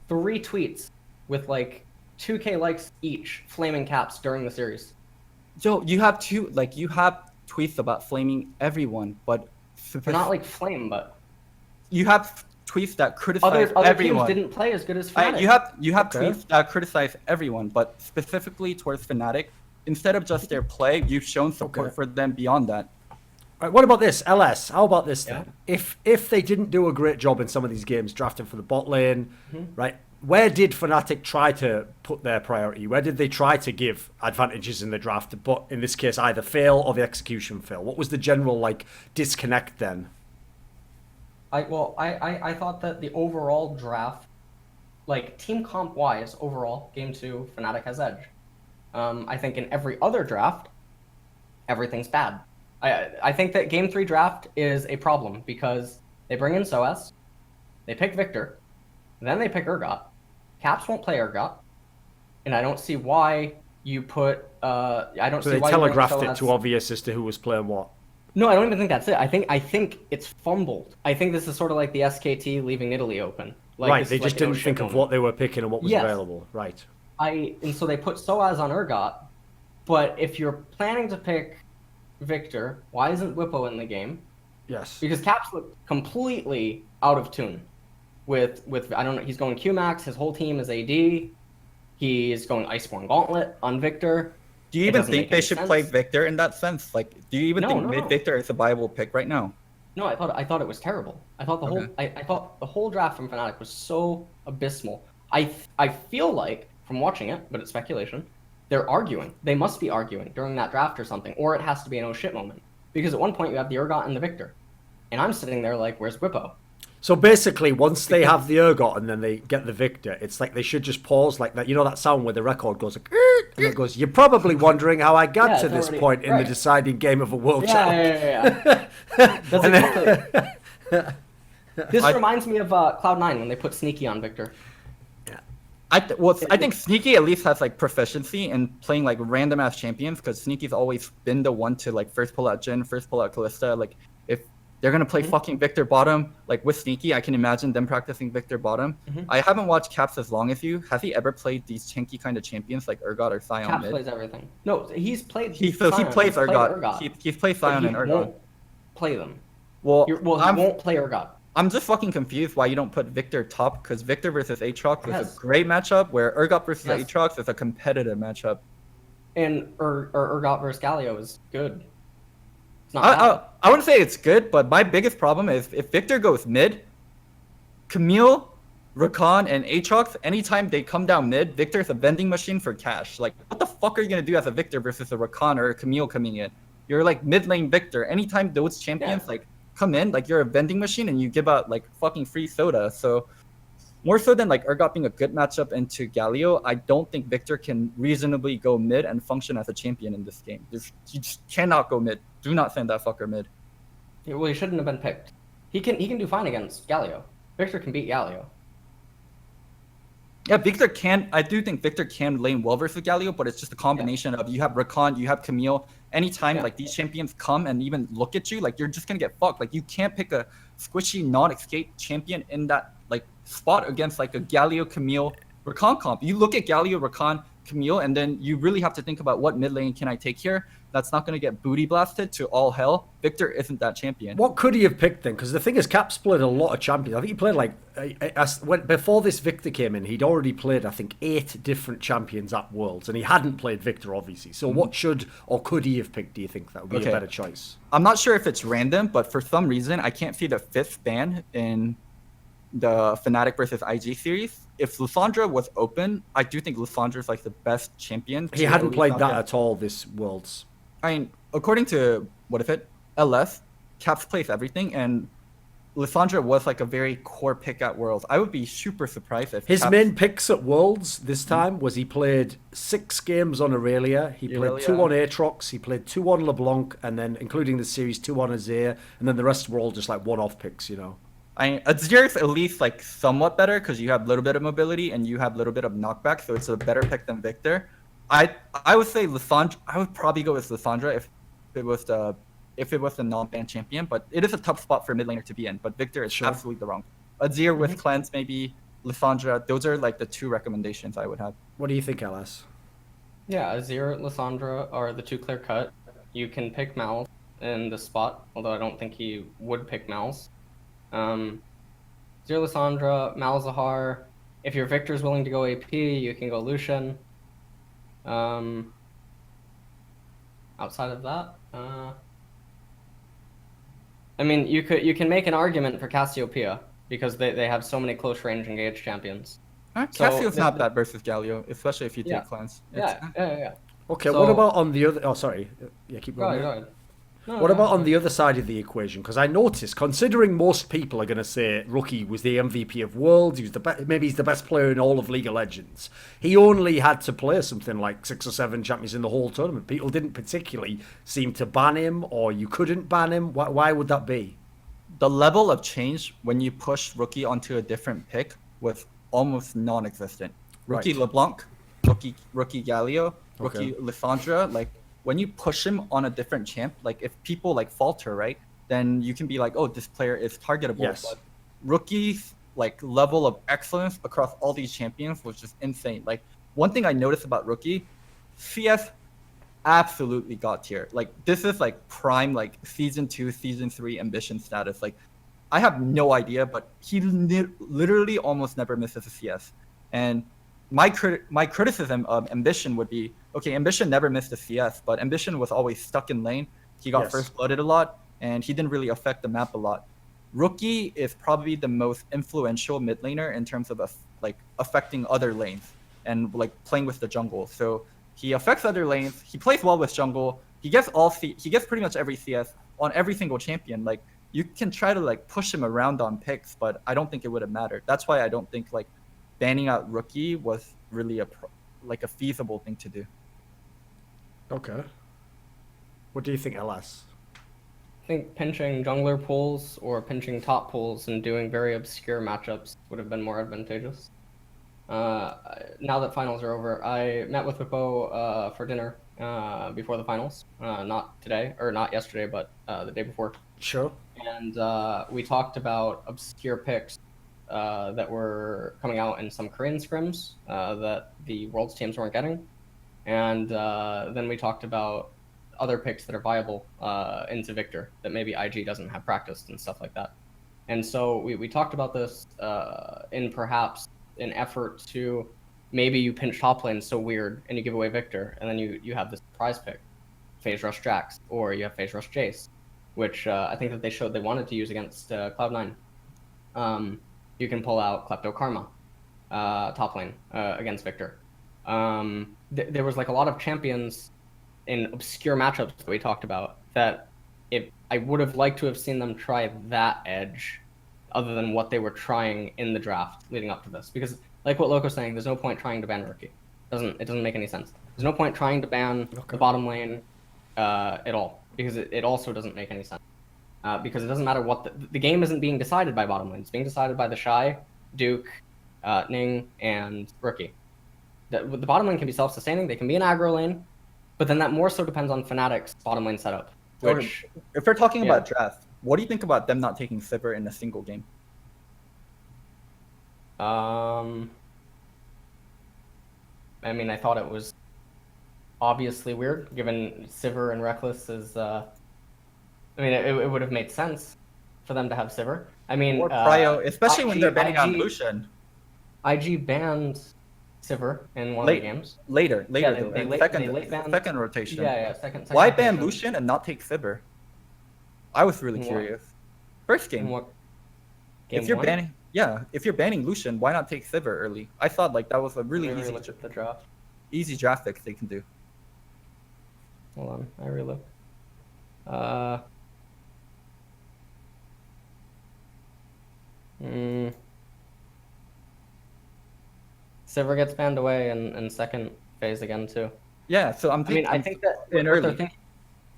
S3: 3 tweets with like 2K likes each, flaming caps during the series.
S2: Joe, you have tweets about flaming everyone, but
S3: they're not like flame, but
S2: you have tweets that criticize
S3: other
S2: everyone.
S3: Teams didn't play as good as Fnatic.
S2: You have tweets that criticize everyone, but specifically towards Fnatic. Instead of just their play, you've shown support for them beyond that.
S1: Right, what about this, LS? How about this then?
S3: Yeah.
S1: If they didn't do a great job in some of these games drafting for the bot lane,
S3: Mm-hmm.
S1: right? Where did Fnatic try to put their priority? Where did they try to give advantages in the draft, but in this case either fail or the execution fail? What was the general like disconnect then?
S3: I thought that the overall draft, like team comp wise, overall game 2 Fnatic has edge. I think in every other draft, everything's bad. I think that game 3 draft is a problem because they bring in SOAS, they pick Victor, then they pick Urgot. Caps won't play Urgot, and I don't see why you put. I don't
S1: So
S3: see
S1: they
S3: why
S1: telegraphed
S3: you bring
S1: it
S3: SOAS.
S1: too obvious as to who was playing what.
S3: No, I don't even think that's it. I think it's fumbled. I think this is sort of like the SKT leaving Italy open. Like,
S1: Right,
S3: this
S1: they
S3: is
S1: just
S3: like an
S1: didn't
S3: oh shit
S1: think of
S3: moment.
S1: what they were picking and what was
S3: Yes.
S1: available. Right.
S3: And so they put SOAS on Urgot, but if you're planning to pick Victor, why isn't Whippo in the game?
S1: Yes.
S3: Because Caps looked completely out of tune with I don't know, he's going Qmax, his whole team is AD, he's going Iceborne Gauntlet on Victor.
S2: Do you
S3: It
S2: even
S3: doesn't
S2: think
S3: make
S2: they
S3: any
S2: should
S3: sense.
S2: play Victor in that sense? Like, do you even
S3: No,
S2: think
S3: no, no.
S2: Victor is a viable pick right now?
S3: No, I thought it was terrible. I thought I thought the whole draft from Fnatic was so abysmal. I feel like from watching it, but it's speculation, they're arguing. They must be arguing during that draft or something, or it has to be an oh shit moment. Because at one point you have the Urgot and the Victor, and I'm sitting there like, where's Whippo?
S1: So basically, once they have the Urgot and then they get the Victor, it's like they should just pause like that. You know that sound where the record goes like, and it goes, you're probably wondering how I got
S3: Yeah,
S1: to
S3: it's
S1: this
S3: already-
S1: point in the
S3: right.
S1: deciding game of a world
S3: Yeah.
S1: champ.
S3: That's exactly. This reminds me of Cloud9 when they put Sneaky on Victor.
S2: I think Sneaky at least has like proficiency in playing like random ass champions because Sneaky's always been the one to like first pull out Jhin, first pull out Kalista. Like if they're gonna play fucking Victor bottom, like with Sneaky, I can imagine them practicing Victor bottom. I haven't watched Caps as long as you. Has he ever played these tanky kind of champions like Urgot or Sion
S3: Caps
S2: mid?
S3: plays everything. No, he's played.
S2: He
S3: Sion.
S2: plays
S3: He's played
S2: Urgot. He's played
S3: but
S2: Sion
S3: he
S2: and Urgot.
S3: won't play them.
S2: Well,
S3: He won't play Urgot.
S2: I'm just fucking confused why you don't put Victor top because Victor versus Aatrox is
S3: Yes.
S2: a great matchup where Urgot versus
S3: Yes.
S2: Aatrox is a competitive matchup.
S3: And Urgot versus Galio is good. It's not bad.
S2: I wouldn't say it's good, but my biggest problem is if Victor goes mid, Camille, Rakan, and Aatrox, anytime they come down mid, Victor's a vending machine for cash. Like, what the fuck are you gonna do as a Victor versus a Rakan or a Camille coming in? You're like mid lane Victor. Anytime those champions like come in, like you're a vending machine and you give out like fucking free soda. So more so than like Urgot being a good matchup into Galio, I don't think Victor can reasonably go mid and function as a champion in this game. You just cannot go mid. Do not send that fucker mid.
S3: Well, he shouldn't have been picked. He can do fine against Galio. Victor can beat Galio.
S2: Yeah, Victor can. I do think Victor can lane well versus Galio, but it's just a combination of you have Rakan, you have Camille. Anytime like these champions come and even look at you, like you're just gonna get fucked. Like you can't pick a squishy non-escape champion in that like spot against like a Galio, Camille, Rakan comp. You look at Galio, Rakan, Camille, and then you really have to think about what mid lane can I take here. That's not going to get booty blasted to all hell. Victor isn't that champion.
S1: What could he have picked then? Because the thing is, Caps played a lot of champions. I think he played like before this Victor came in, he'd already played I think 8 different champions at Worlds, and he hadn't played Victor obviously. So what should or could he have picked? Do you think that would be a better choice?
S2: I'm not sure if it's random, but for some reason I can't see the 5th ban in the Fnatic versus IG series. If Lissandra was open, I do think Lissandra's like the best champion.
S1: He hadn't played that at all this Worlds.
S2: I mean, according to LS, Caps plays everything, and Lissandra was like a very core pick at Worlds. I would be super surprised if
S1: His
S2: Caps...
S1: main picks at Worlds this time was he played 6 games on Aurelia, he played 2 on Aatrox, he played 2 on LeBlanc, and then including the series 2 on Azir, and then the rest were all just like one-off picks, you know.
S2: Azir's at least like somewhat better because you have a little bit of mobility and you have a little bit of knockback, so it's a better pick than Victor. I would say Lissandra. I would probably go with Lissandra if it was the non-ban champion, but it is a tough spot for a mid laner to be in. But Victor is absolutely the wrong. Azir with cleanse, maybe Lissandra. Those are like the 2 recommendations I would have.
S1: What do you think, LS?
S3: Yeah, Azir, Lissandra are the 2 clear cut. You can pick Mal in the spot, although I don't think he would pick Mal's. Azir, Lissandra, Malzahar. If your Victor's willing to go AP, you can go Lucian. Outside of that, I mean, you can make an argument for Cassiopeia because they have so many close range engaged champions.
S2: Cassio's not bad versus Galio, especially if you take clans.
S3: Yeah.
S1: Okay, what about on the other... Oh, sorry. Yeah, keep going.
S3: Go ahead.
S1: What about on the other side of the equation? Because I noticed, considering most people are going to say Rookie was the MVP of Worlds, maybe he's the best player in all of League of Legends, he only had to play something like 6 or 7 champions in the whole tournament. People didn't particularly seem to ban him, or you couldn't ban him. Why would that be?
S2: The level of change when you push Rookie onto a different pick was almost non-existent. Rookie LeBlanc, Rookie Galio, Rookie Lissandra, like, when you push him on a different champ, like if people like falter, right, then you can be like, oh, this player is targetable.
S1: Yes.
S2: But Rookie's like level of excellence across all these champions was just insane. Like one thing I noticed about Rookie, CS absolutely got tier. Like this is like prime like season 2, season 3 ambition status. Like I have no idea, but he literally almost never misses a CS. And my criticism of Ambition would be, okay, Ambition never missed a CS, but Ambition was always stuck in lane. He got first blooded a lot, and he didn't really affect the map a lot. Rookie is probably the most influential mid laner in terms of like affecting other lanes and like playing with the jungle. So he affects other lanes. He plays well with jungle. He gets pretty much every CS on every single champion. Like you can try to like push him around on picks, but I don't think it would have mattered. That's why I don't think like banning out Rookie was really a feasible thing to do.
S1: Okay. What do you think, LS?
S3: I think pinching jungler pools or pinching top pools and doing very obscure matchups would have been more advantageous. Now that finals are over, I met with Wippo for dinner before the finals. Not today, or not yesterday, but the day before.
S1: Sure.
S3: And we talked about obscure picks that were coming out in some Korean scrims that the Worlds teams weren't getting. And then we talked about other picks that are viable into Victor that maybe IG doesn't have practiced and stuff like that. And so we talked about this in perhaps an effort to maybe you pinch top lane so weird and you give away Victor, and then you have this surprise pick, Phase Rush Jax, or you have Phase Rush Jace, which I think that they showed they wanted to use against Cloud9. You can pull out Klepto Karma top lane against Victor. There was like a lot of champions in obscure matchups that we talked about that I would have liked to have seen them try that edge other than what they were trying in the draft leading up to this. Because like what Loco's saying, there's no point trying to ban Rookie. It doesn't make any sense. There's no point trying to ban the bottom lane at all, because it also doesn't make any sense. Because it doesn't matter what the game isn't being decided by bottom lane. It's being decided by the Shy, Duke, Ning, and Rookie. The bottom lane can be self-sustaining. They can be an aggro lane, but then that more so depends on Fnatic's bottom lane setup. Which,
S2: if we're talking about draft, what do you think about them not taking Sivir in a single game?
S3: I mean, I thought it was obviously weird, given Sivir and Reckless is... I mean, it would have made sense for them to have Sivir. I mean...
S2: Or Prio, especially when they're betting on Lucian.
S3: IG banned Sivir in one of the games.
S2: Later,
S3: they banned...
S2: second rotation.
S3: Yeah, second
S2: Why
S3: rotation.
S2: ban Lucian and not take Sivir? I was really curious. First game.
S3: Game
S2: if you're
S3: one?
S2: banning Lucian, why not take Sivir early? I thought like that was a really
S3: look at the draft.
S2: easy draft fix they can do.
S3: Hold on, I relook. Sivir gets banned away in second phase again too.
S2: Yeah, so I
S3: think that
S2: in early.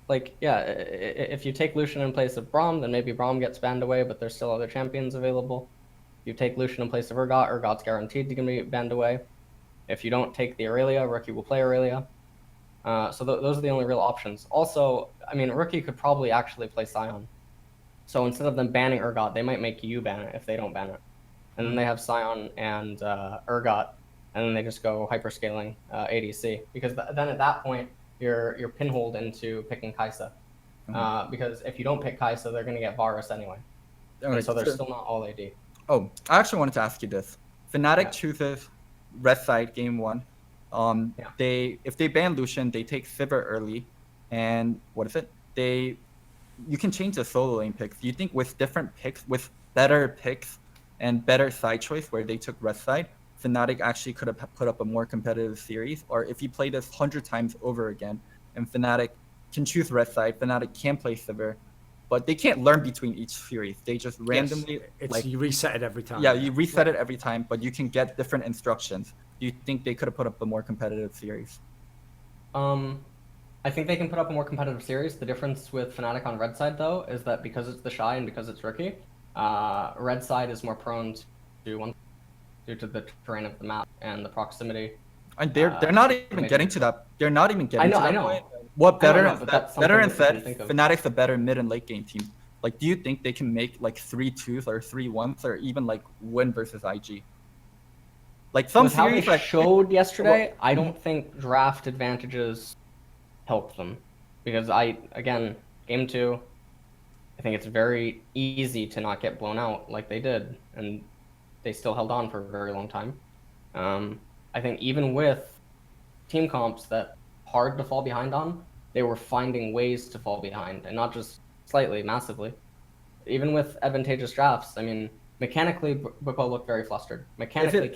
S3: If you take Lucian in place of Braum, then maybe Braum gets banned away, but there's still other champions available. If you take Lucian in place of Urgot's guaranteed to be banned away. If you don't take the Aurelia, Rookie will play Aurelia. So those are the only real options. Also, I mean, Rookie could probably actually play Sion. So instead of them banning Urgot, they might make you ban it if they don't ban it. And then they have Sion and Urgot, and then they just go hyperscaling ADC. Because then at that point, you're pinholed into picking Kai'Sa. Because if you don't pick Kai'Sa, they're going to get Varus anyway. So they're still not all AD.
S2: Oh, I actually wanted to ask you this. Fnatic chooses red side game 1. If they ban Lucian, they take Sivir early, and what is it? They you can change the solo lane picks. Do you think with different picks, with better picks and better side choice where they took red side, Fnatic actually could have put up a more competitive series? Or if you play this 100 times over again and Fnatic can choose red side, Fnatic can play Sivir, but they can't learn between each series. They just randomly
S1: you reset it every time.
S2: Yeah, you reset it every time, but you can get different instructions. Do you think they could have put up a more competitive series?
S3: I think they can put up a more competitive series. The difference with Fnatic on red side, though, is that because it's the Shy and because it's rookie, red side is more prone to one due to the terrain of the map and the proximity.
S2: And they're not even getting to that. They're not even getting to that point. What better and said, Fnatic's a better mid and late game team. Like, do you think they can make like 3-2s or 3-1s or even like win versus IG? Like some
S3: with how
S2: series
S3: they showed yesterday, I don't think draft advantages help them, because game 2, I think it's very easy to not get blown out like they did, and they still held on for a very long time. I think even with team comps that hard to fall behind on, they were finding ways to fall behind, and not just slightly, massively. Even with advantageous drafts, I mean, mechanically, Bwipo looked very flustered. Mechanically,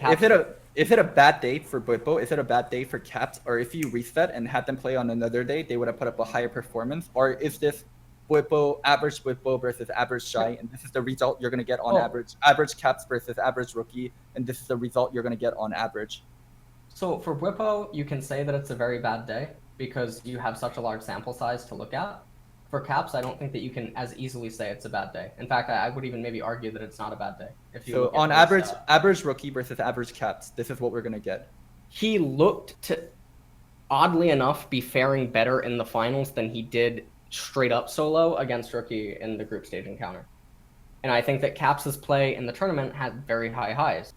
S2: is it a bad day for Bwipo? Is it a bad day for Caps? Or if you reset and had them play on another day, they would have put up a higher performance? Or is this average Bwipo versus average Shy, and this is the result you're going to get on average Caps versus average Rookie, and this is the result you're going to get on average?
S3: So for Bwipo, you can say that it's a very bad day because you have such a large sample size to look at. For Caps, I don't think that you can as easily say it's a bad day. In fact, I would even maybe argue that it's not a bad day.
S2: So on average Rookie versus average Caps, this is what we're going to get.
S3: He looked to, oddly enough, be faring better in the finals than he did straight up solo against Rookie in the group stage encounter. And I think that Caps' play in the tournament had very high highs.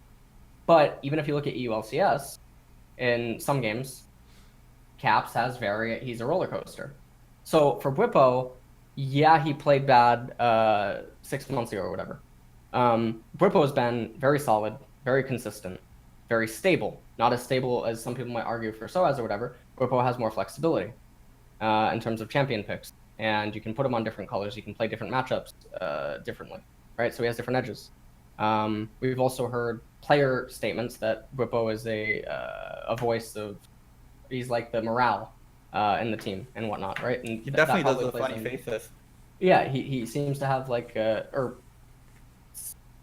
S3: But even if you look at EULCS, in some games, Caps he's a roller coaster. So for Bwipo, yeah, he played bad 6 months ago or whatever. Bwipo has been very solid, very consistent, very stable. Not as stable as some people might argue for SOAS or whatever. Bwipo has more flexibility in terms of champion picks. And you can put him on different colors. You can play different matchups differently, right? So he has different edges. We've also heard player statements that Bwipo is a voice of, he's like the morale in the team and whatnot, right? And
S2: he definitely does the funny faces.
S3: Yeah, he seems to have like or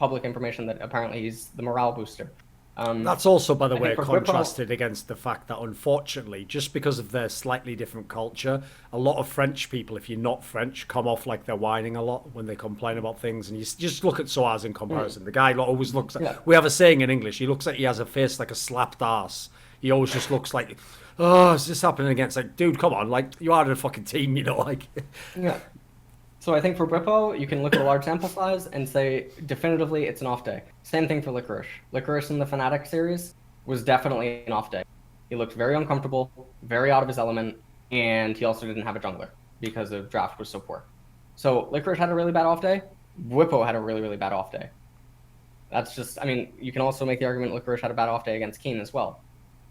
S3: public information that apparently he's the morale booster.
S1: That's also, by the way, contrasted against the fact that, unfortunately, just because of their slightly different culture, a lot of French people, if you're not French, come off like they're whining a lot when they complain about things. And you just look at SOAS in comparison. The guy always looks like... We have a saying in English, he looks like he has a face like a slapped ass. He always just looks like, oh, is this happening again? It's like, dude, come on. Like, you are in a fucking team, you know, like...
S3: Yeah. So I think for Bwipo, you can look at a large sample size and say definitively it's an off day. Same thing for Licorice. Licorice in the Fnatic series was definitely an off day. He looked very uncomfortable, very out of his element, and he also didn't have a jungler because the draft was so poor. So Licorice had a really bad off day. Bwipo had a really, really bad off day. That's just, I mean, you can also make the argument Licorice had a bad off day against Keen as well.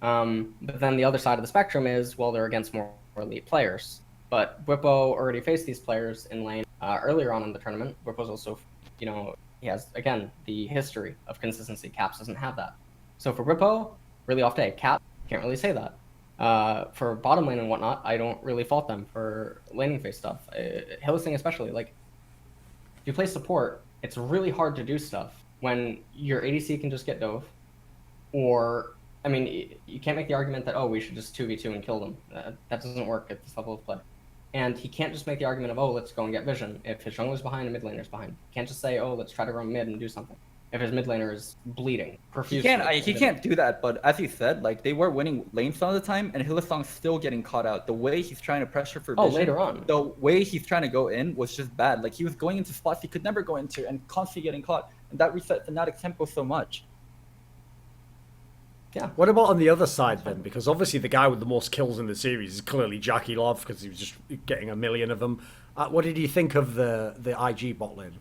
S3: But then the other side of the spectrum is, well, they're against more elite players. But Bwipo already faced these players in lane earlier on in the tournament. Bwipo's also, you know, he has, again, the history of consistency. Caps doesn't have that. So for Bwipo, really off day. Caps can't really say that. For bottom lane and whatnot, I don't really fault them for laning phase stuff. Hylissing especially, like, if you play support, it's really hard to do stuff when your ADC can just get dove. Or, I mean, you can't make the argument that, oh, we should just 2v2 and kill them. That doesn't work at this level of play. And he can't just make the argument of, oh, let's go and get vision if his jungler's behind and mid laner's behind. He can't just say, oh, let's try to run mid and do something if his mid laner is bleeding profusely.
S2: He can't do that, but as you said, like, they were winning lane some of the time, and Hylissang's still getting caught out. The way he's trying to pressure for vision,
S3: later on.
S2: The way he's trying to go in was just bad. Like, he was going into spots he could never go into and constantly getting caught, and that reset Fnatic tempo so much.
S1: Yeah. What about on the other side then? Because obviously the guy with the most kills in the series is clearly Jackie Love because he was just getting a million of them. What did you think of the IG bot lane?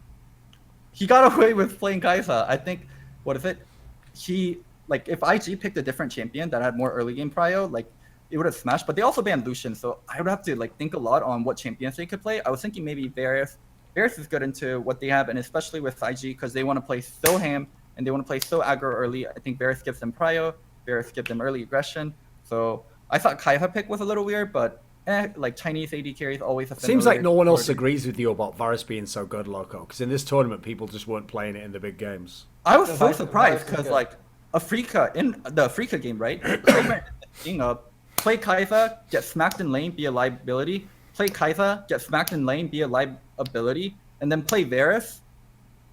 S2: He got away with playing Kai'Sa. I think, what is it? He, like, if IG picked a different champion that had more early game prio, like, it would have smashed. But they also banned Lucian, so I would have to like think a lot on what champions they could play. I was thinking maybe Varus. Varus is good into what they have, and especially with IG because they want to play so ham and they want to play so aggro early. I think Varus gives them prio. Varus gives them early aggression. So I thought Kai'Sa pick was a little weird, but like Chinese AD carries always have been
S1: Seems like no one else agrees with you about Varus being so good, Loco, because in this tournament people just weren't playing it in the big games.
S2: I was so surprised because like Afrika in the Afrika game, right? Play Kai'Sa, get smacked in lane, be a liability. Play Kai'Sa, get smacked in lane, be a liability, and then play Varus,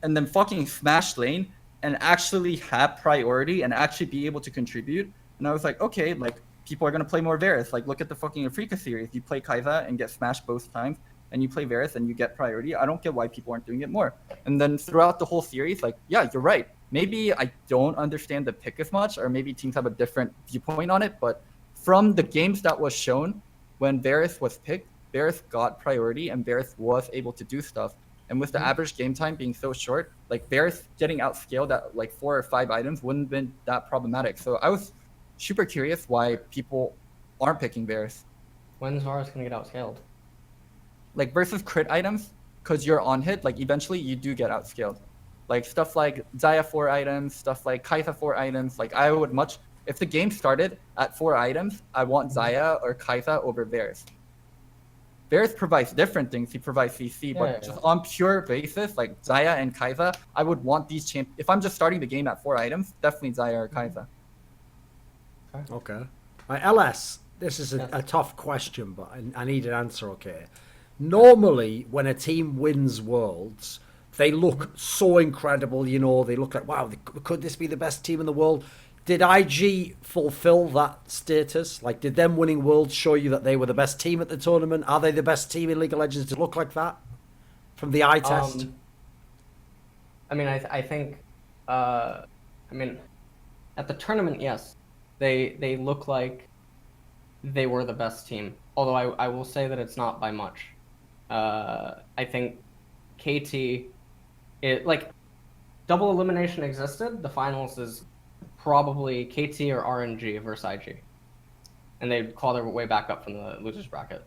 S2: and then fucking smash lane and actually have priority and actually be able to contribute. And I was like, okay, like people are gonna play more Varus. Like look at the fucking Afrika series. You play Kai'Sa and get smashed both times, and you play Varus and you get priority. I don't get why people aren't doing it more. And then throughout the whole series, like, yeah, you're right. Maybe I don't understand the pick as much, or maybe teams have a different viewpoint on it. But from the games that was shown, when Varus was picked, Varus got priority and Varus was able to do stuff. And with the average game time being so short, like Varus getting outscaled at like 4 or 5 items wouldn't have been that problematic. So I was super curious why people aren't picking Varus.
S3: When's Varus gonna get outscaled?
S2: Like versus crit items, because you're on hit, like eventually you do get outscaled. Like stuff like Xayah 4 items, stuff like Kai'Sa 4 items. Like I would much, if the game started at 4 items, I want Xayah or Kai'Sa over Varus. Varus provides different things. He provides CC, but just on pure basis, like Xayah and Kai'Sa, I would want these champions. If I'm just starting the game at 4 items, definitely Xayah or Kai'Sa.
S1: Okay. LS, this is a tough question, but I need an answer, okay? Normally, when a team wins Worlds, they look so incredible, you know, they look like, wow, could this be the best team in the world? Did IG fulfill that status? Like, did them winning Worlds show you that they were the best team at the tournament? Are they the best team in League of Legends to look like that? From the eye test?
S3: I mean, I think, I mean, at the tournament, yes. They look like they were the best team. Although I will say that it's not by much. I think KT, like, double elimination existed. The finals is probably KT or RNG versus IG. And they'd claw their way back up from the losers bracket.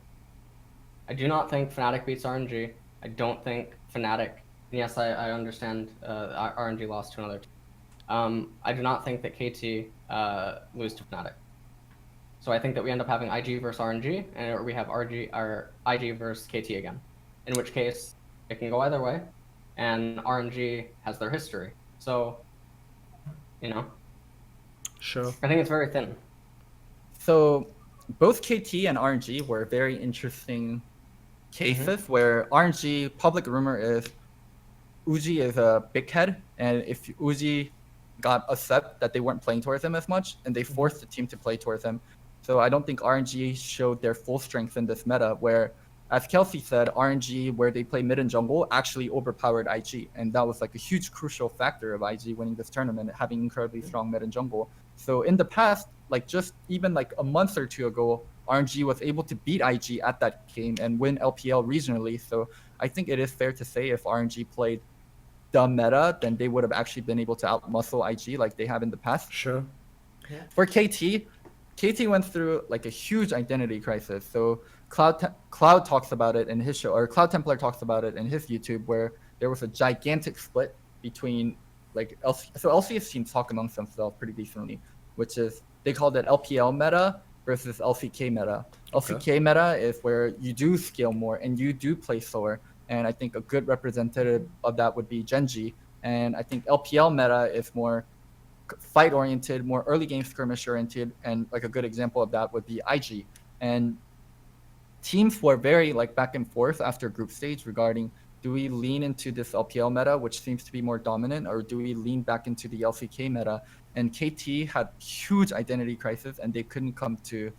S3: I do not think Fnatic beats RNG. I don't think Fnatic, and yes, I understand RNG lost to another team. I do not think that KT lose to Fnatic. So I think that we end up having IG versus RNG, and we have IG versus KT again. In which case, it can go either way, and RNG has their history. So, you know.
S1: Sure.
S3: I think it's very thin.
S2: So, both KT and RNG were very interesting cases where RNG, public rumor is Uji is a big head, and if Uji got upset that they weren't playing towards him as much, and they forced the team to play towards him. So I don't think RNG showed their full strength in this meta, where, as Kelsey said, RNG, where they play mid and jungle, actually overpowered IG. And that was like a huge crucial factor of IG winning this tournament, having incredibly strong mid and jungle. So in the past, like just even like a month or two ago, RNG was able to beat IG at that game and win LPL regionally. So I think it is fair to say if RNG played the meta, then they would have actually been able to outmuscle IG like they have in the past.
S1: Sure.
S3: Yeah.
S2: For KT went through like a huge identity crisis. So Cloud talks about it in his show, or Cloud Templar talks about it in his YouTube, where there was a gigantic split between like LCS teams talk amongst themselves pretty decently, which is they called it LPL meta versus LCK meta. Okay. LCK meta is where you do scale more and you do play slower. And I think a good representative of that would be Genji. And I think LPL meta is more fight oriented, more early game skirmish oriented, and like a good example of that would be IG. And teams were very like back and forth after group stage regarding, do we lean into this LPL meta, which seems to be more dominant, or do we lean back into the LCK meta? And KT had huge identity crisis, and they couldn't come to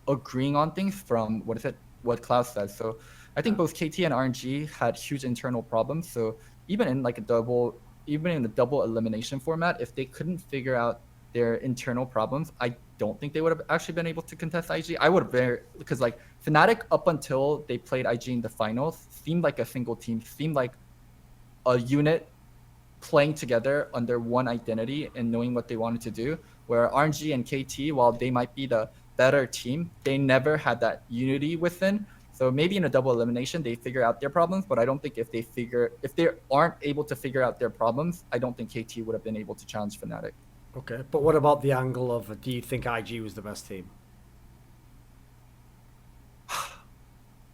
S2: agreeing on things from what Klaus said. So I think both KT and RNG had huge internal problems. So even in the double elimination format, if they couldn't figure out their internal problems, I don't think they would have actually been able to contest IG. I would have because like Fnatic up until they played IG in the finals seemed like a single team, seemed like a unit playing together under one identity and knowing what they wanted to do. Where RNG and KT, while they might be the better team, they never had that unity within. So maybe in a double elimination, they figure out their problems, but I don't think if they aren't able to figure out their problems, I don't think KT would have been able to challenge Fnatic.
S1: Okay, but what about the angle of do you think IG was the best team?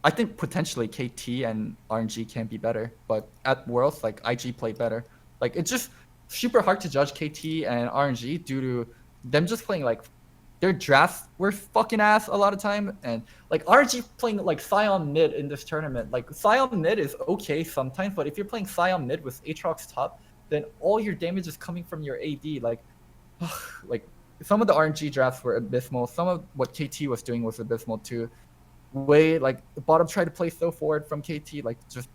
S2: I think potentially KT and RNG can be better, but at Worlds, like IG played better. Like it's just super hard to judge KT and RNG due to them just playing like their drafts were fucking ass a lot of time, and like RNG playing like Sion mid in this tournament. Like Sion mid is okay sometimes, but if you're playing Sion mid with Aatrox top, then all your damage is coming from your AD. Like some of the RNG drafts were abysmal. Some of what KT was doing was abysmal too. Like the bottom tried to play so forward from KT, like just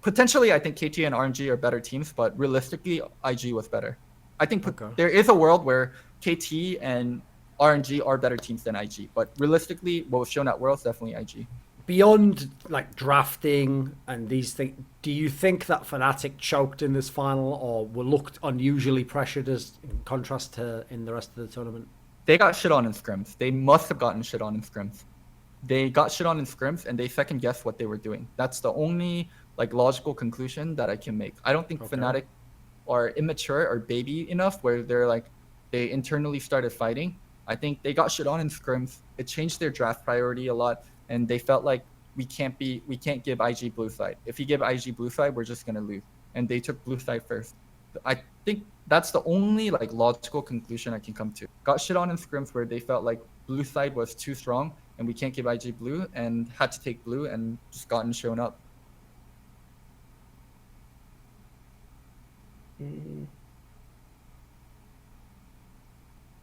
S2: potentially I think KT and RNG are better teams, but realistically IG was better. I think there is a world where KT and RNG are better teams than IG, but realistically what was shown at Worlds definitely IG.
S1: Beyond like drafting and these things, do you think that Fnatic choked in this final or were looked unusually pressured as in contrast to in the rest of the tournament?
S2: They got shit on in scrims. They must have gotten shit on in scrims. They got shit on in scrims and they second guessed what they were doing. That's the only like logical conclusion that I can make. I don't think Fnatic are immature or baby enough where they internally started fighting. I think they got shit on in scrims. It changed their draft priority a lot, and they felt like we can't give IG blue side. If you give IG blue side, we're just gonna lose. And they took blue side first. I think that's the only like logical conclusion I can come to. Got shit on in scrims where they felt like blue side was too strong and we can't give IG blue, and had to take blue and just gotten shown up.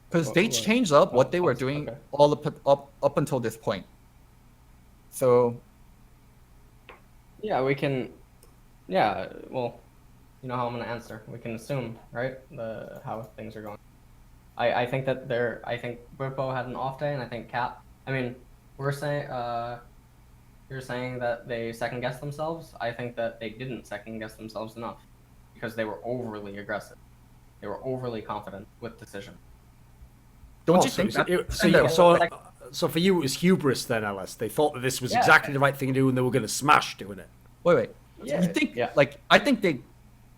S2: Because they changed up what they were doing all up until this point. So
S3: yeah, we can. Yeah, well, you know how I'm gonna answer. We can assume, right, how things are going. I think that I think Bwipo had an off day, and I think Cap. I mean, we're saying you're saying that they second guessed themselves. I think that they didn't second guess themselves enough because they were overly aggressive. They were overly confident with decision.
S2: Don't you think
S1: so for you it was hubris then, Ellis? They thought that this was exactly the right thing to do and they were going to smash doing it.
S2: Wait. Yeah. You think like I think they've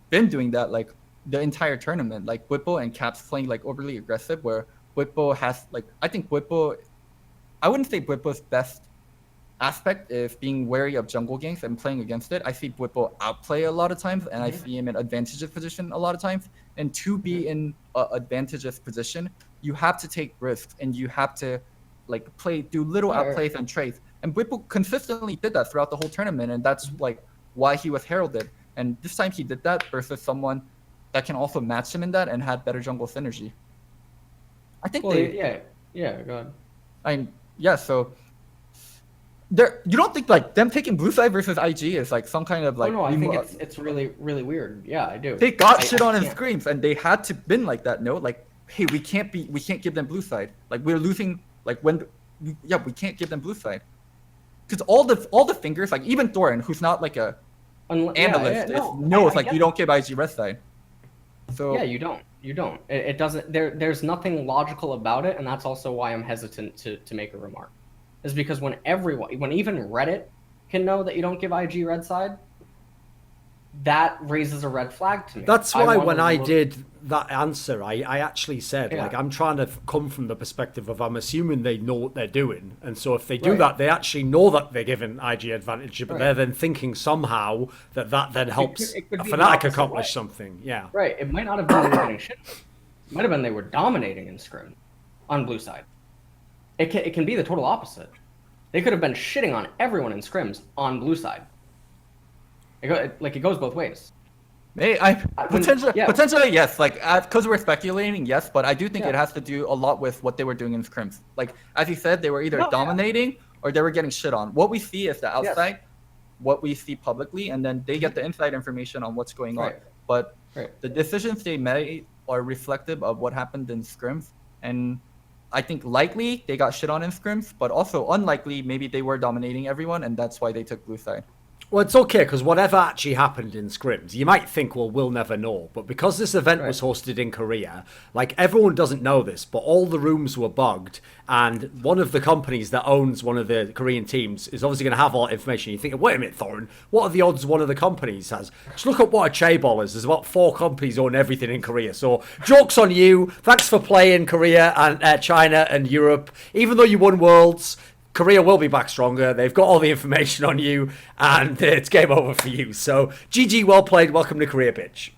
S2: been doing that like the entire tournament. Like Bwipo and Caps playing like overly aggressive where Bwipo has like I think Bwipo I wouldn't say Bwipo's best aspect is being wary of jungle ganks and playing against it. I see Bwipo outplay a lot of times, and I see him in advantageous position a lot of times. And to be in an advantageous position, you have to take risks and you have to like do little outplays and trades. And Bwipo consistently did that throughout the whole tournament, and that's like why he was heralded. And this time he did that versus someone that can also match him in that and had better jungle synergy. I think
S3: go ahead.
S2: So you don't think like them taking blue side versus IG is like some kind of like
S3: I think it's really, really weird. Yeah, I do.
S2: They got shit on in screams and they had to been like that, no? Like, hey, we can't give them blue side. Like we're losing like we can't give them blue side. Because all the fingers, like even Thorin, who's not like a analyst, knows like you don't give IG red side. So
S3: yeah, you don't. It doesn't. There's nothing logical about it, and that's also why I'm hesitant to make a remark. Is because when even Reddit can know that you don't give IG red side, that raises a red flag to me.
S1: That's why when I did that answer, I actually said, like, I'm trying to come from the perspective of I'm assuming they know what they're doing. And so if they do that, they actually know that they're giving IG advantage, but they're then thinking somehow that then helps Fnatic accomplish something. Yeah.
S3: Right. It might not have been they were getting shit. It might have been they were dominating in scrim on blue side. It can be the total opposite. They could have been shitting on everyone in scrims on blue side. It goes both ways.
S2: Potentially yes. Like because we're speculating, yes, but I do think it has to do a lot with what they were doing in scrims. Like as you said, they were either dominating or they were getting shit on. What we see is the outside, what we see publicly, and then they get the inside information on what's going on. But the decisions they made are reflective of what happened in scrims, and I think likely they got shit on in scrims, but also unlikely maybe they were dominating everyone, and that's why they took blue side.
S1: Well, it's okay, because whatever actually happened in scrims, you might think, well, we'll never know. But because this event was hosted in Korea, like, everyone doesn't know this, but all the rooms were bugged, and one of the companies that owns one of the Korean teams is obviously going to have all that information. You think, wait a minute, Thorin, what are the odds one of the companies has? Just look up what a chaebol is. There's about 4 companies own everything in Korea. So, joke's on you. Thanks for playing Korea and China and Europe. Even though you won Worlds, Korea will be back stronger. They've got all the information on you, and it's game over for you. So, GG, well played. Welcome to Korea, bitch.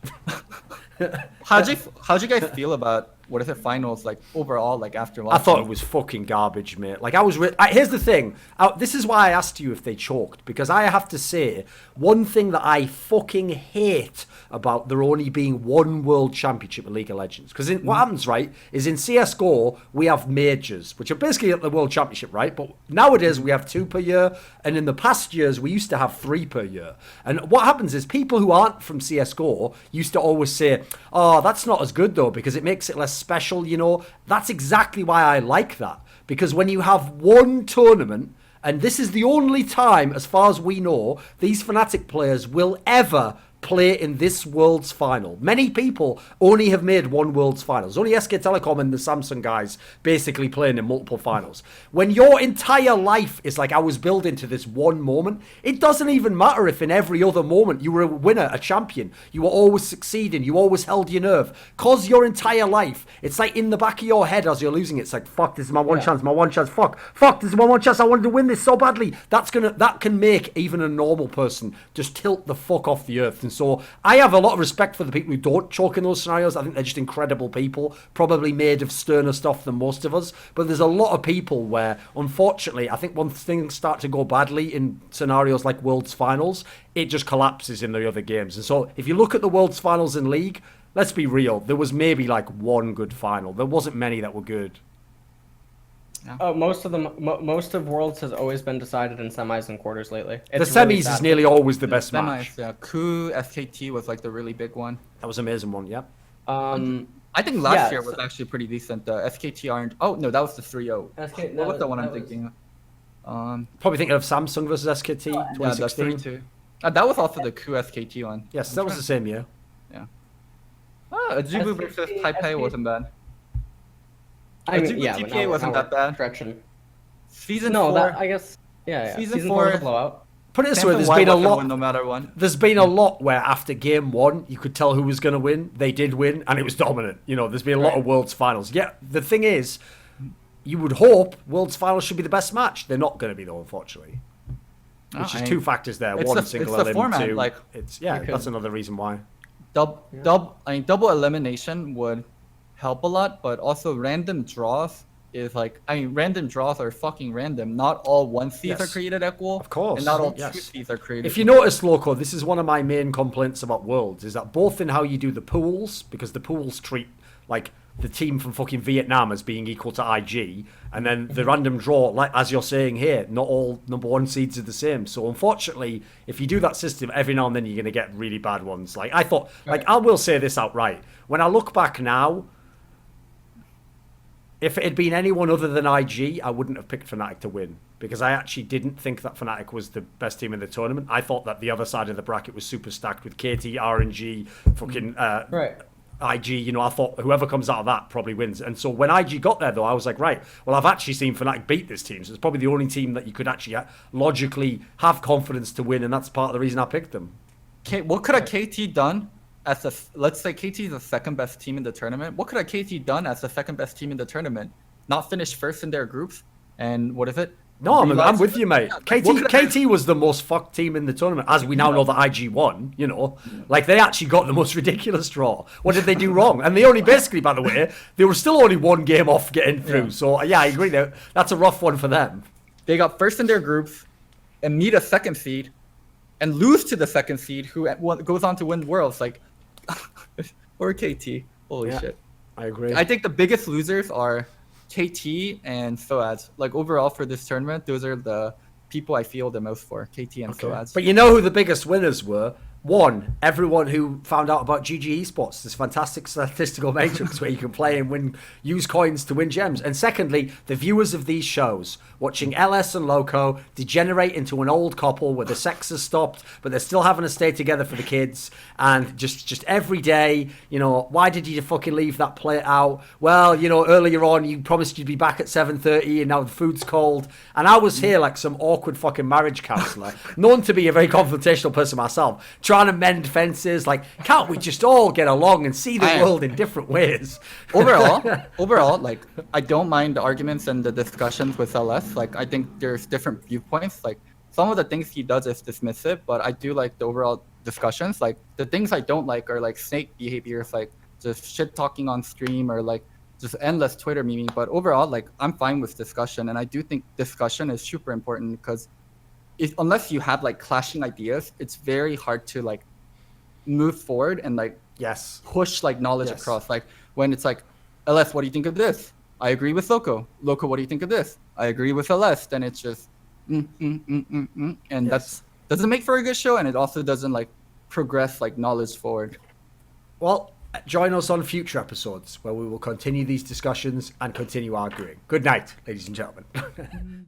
S2: How'd you guys feel about finals, like, overall, like, after watching?
S1: I thought it was fucking garbage, mate. Like, here's the thing. This is why I asked you if they choked, because I have to say, one thing that I fucking hate about there only being one World Championship in League of Legends. Because what happens, right, is in CSGO, we have majors, which are basically at the World Championship, right? But nowadays, we have 2 per year, and in the past years, we used to have 3 per year. And what happens is people who aren't from CSGO used to always say, oh, that's not as good, though, because it makes it less special, you know. That's exactly why I like that. Because when you have one tournament, and this is the only time, as far as we know, these Fnatic players will ever play in this World's final. Many people only have made one World's finals. Only SK Telecom and the Samsung guys basically playing in multiple finals. When your entire life is like, I was building to this one moment, it doesn't even matter if in every other moment you were a winner, a champion, you were always succeeding, you always held your nerve. Cause your entire life, it's like in the back of your head as you're losing, it's like, fuck, this is my one chance, fuck, this is my one chance, I wanted to win this so badly. That can make even a normal person just tilt the fuck off the earth. And so I have a lot of respect for the people who don't choke in those scenarios. I think they're just incredible people, probably made of sterner stuff than most of us. But there's a lot of people where, unfortunately, I think when things start to go badly in scenarios like World's Finals, it just collapses in the other games. And so if you look at the World's Finals in League, let's be real, there was maybe like one good final. There wasn't many that were good.
S3: Yeah. Most of Worlds has always been decided in semis and quarters lately.
S1: It's the semis is nearly always the best match.
S2: Yeah, Ku SKT was like the really big one.
S1: That was an amazing one. Yep.
S2: I think last year was actually pretty decent. The SKT aren't. Oh no, that was the 3-0. What was the one I'm thinking?
S1: Probably thinking of Samsung versus SKT 2016.
S2: Yeah, that was also the Ku SKT one.
S1: Yes, that was the same year.
S2: Yeah. Ajubu versus Taipei wasn't bad.
S3: I mean, yeah,
S2: TPA wasn't that bad.
S3: Correction.
S2: Season 4.
S3: I guess. Yeah.
S2: Season 4
S3: was a blowout.
S1: Put it this way, there's been a lot.
S2: No matter what.
S1: There's been a lot where after game 1, you could tell who was going to win. They did win, and it was dominant. You know, there's been a lot of World's Finals. Yeah, the thing is, you would hope World's Finals should be the best match. They're not going to be, though, unfortunately. Which is 2 factors there. One, single elimination. 2.
S2: Like,
S1: that's another reason why.
S2: Double elimination would help a lot, but also random draws is like, random draws are fucking random. Not all 1Cs are created equal.
S1: Of course.
S2: And not all 2Cs are created.
S1: If you notice, Loco, this is one of my main complaints about Worlds, is that both in how you do the pools, because the pools treat like the team from fucking Vietnam as being equal to IG, and then the random draw, like as you're saying here, not all number 1 seeds are the same. So unfortunately, if you do that system, every now and then you're going to get really bad ones. Like I thought, like I will say this outright. When I look back now, if it had been anyone other than IG, I wouldn't have picked Fnatic to win, because I actually didn't think that Fnatic was the best team in the tournament. I thought that the other side of the bracket was super stacked with KT, RNG, fucking IG. You know, I thought whoever comes out of that probably wins. And so when IG got there, though, I was like, right, well, I've actually seen Fnatic beat this team. So it's probably the only team that you could actually logically have confidence to win, and that's part of the reason I picked them.
S2: What could a KT done? Let's say KT is the second best team in the tournament. What could a KT done as the second best team in the tournament? Not finish first in their groups, and what is it?
S1: No, I'm with you, mate. KT was the most fucked team in the tournament, as we now know that IG won, you know. Like, they actually got the most ridiculous draw. What did they do wrong? And they only basically, by the way, they were still only 1 game off getting through. Yeah. So, yeah, I agree. That's a rough one for them.
S2: They got first in their groups and meet a second seed and lose to the second seed who goes on to win Worlds. Like, or KT. Holy shit.
S1: I agree.
S2: I think the biggest losers are KT and Soaz. Like, overall for this tournament, those are the people I feel the most for, KT and Soaz.
S1: But you know who the biggest winners were? One, everyone who found out about GG Esports, this fantastic statistical matrix where you can play and use coins to win gems. And secondly, the viewers of these shows watching LS and Loco degenerate into an old couple where the sex has stopped, but they're still having to stay together for the kids. And just every day, why did you fucking leave that plate out? Well, earlier on you promised you'd be back at 7:30 and now the food's cold. And I was here like some awkward fucking marriage counsellor, known to be a very confrontational person myself, trying to mend fences. Like, can't we just all get along and see the world in different ways?
S2: Overall, like, I don't mind the arguments and the discussions with LS. Like, I think there's different viewpoints. Like, some of the things he does is dismissive, but I do like the overall discussions. Like, the things I don't like are like snake behaviors, like just shit talking on stream or like just endless Twitter memeing. But overall, like, I'm fine with discussion, and I do think discussion is super important because unless you have like clashing ideas, it's very hard to like move forward and like push like knowledge across. Like when it's like, LS, what do you think of this? I agree with Loco. Loco, what do you think of this? I agree with LS. Then it's just and that's doesn't make for a good show, and it also doesn't like progress like knowledge forward.
S1: Well, join us on future episodes where we will continue these discussions and continue arguing. Good night, ladies and gentlemen.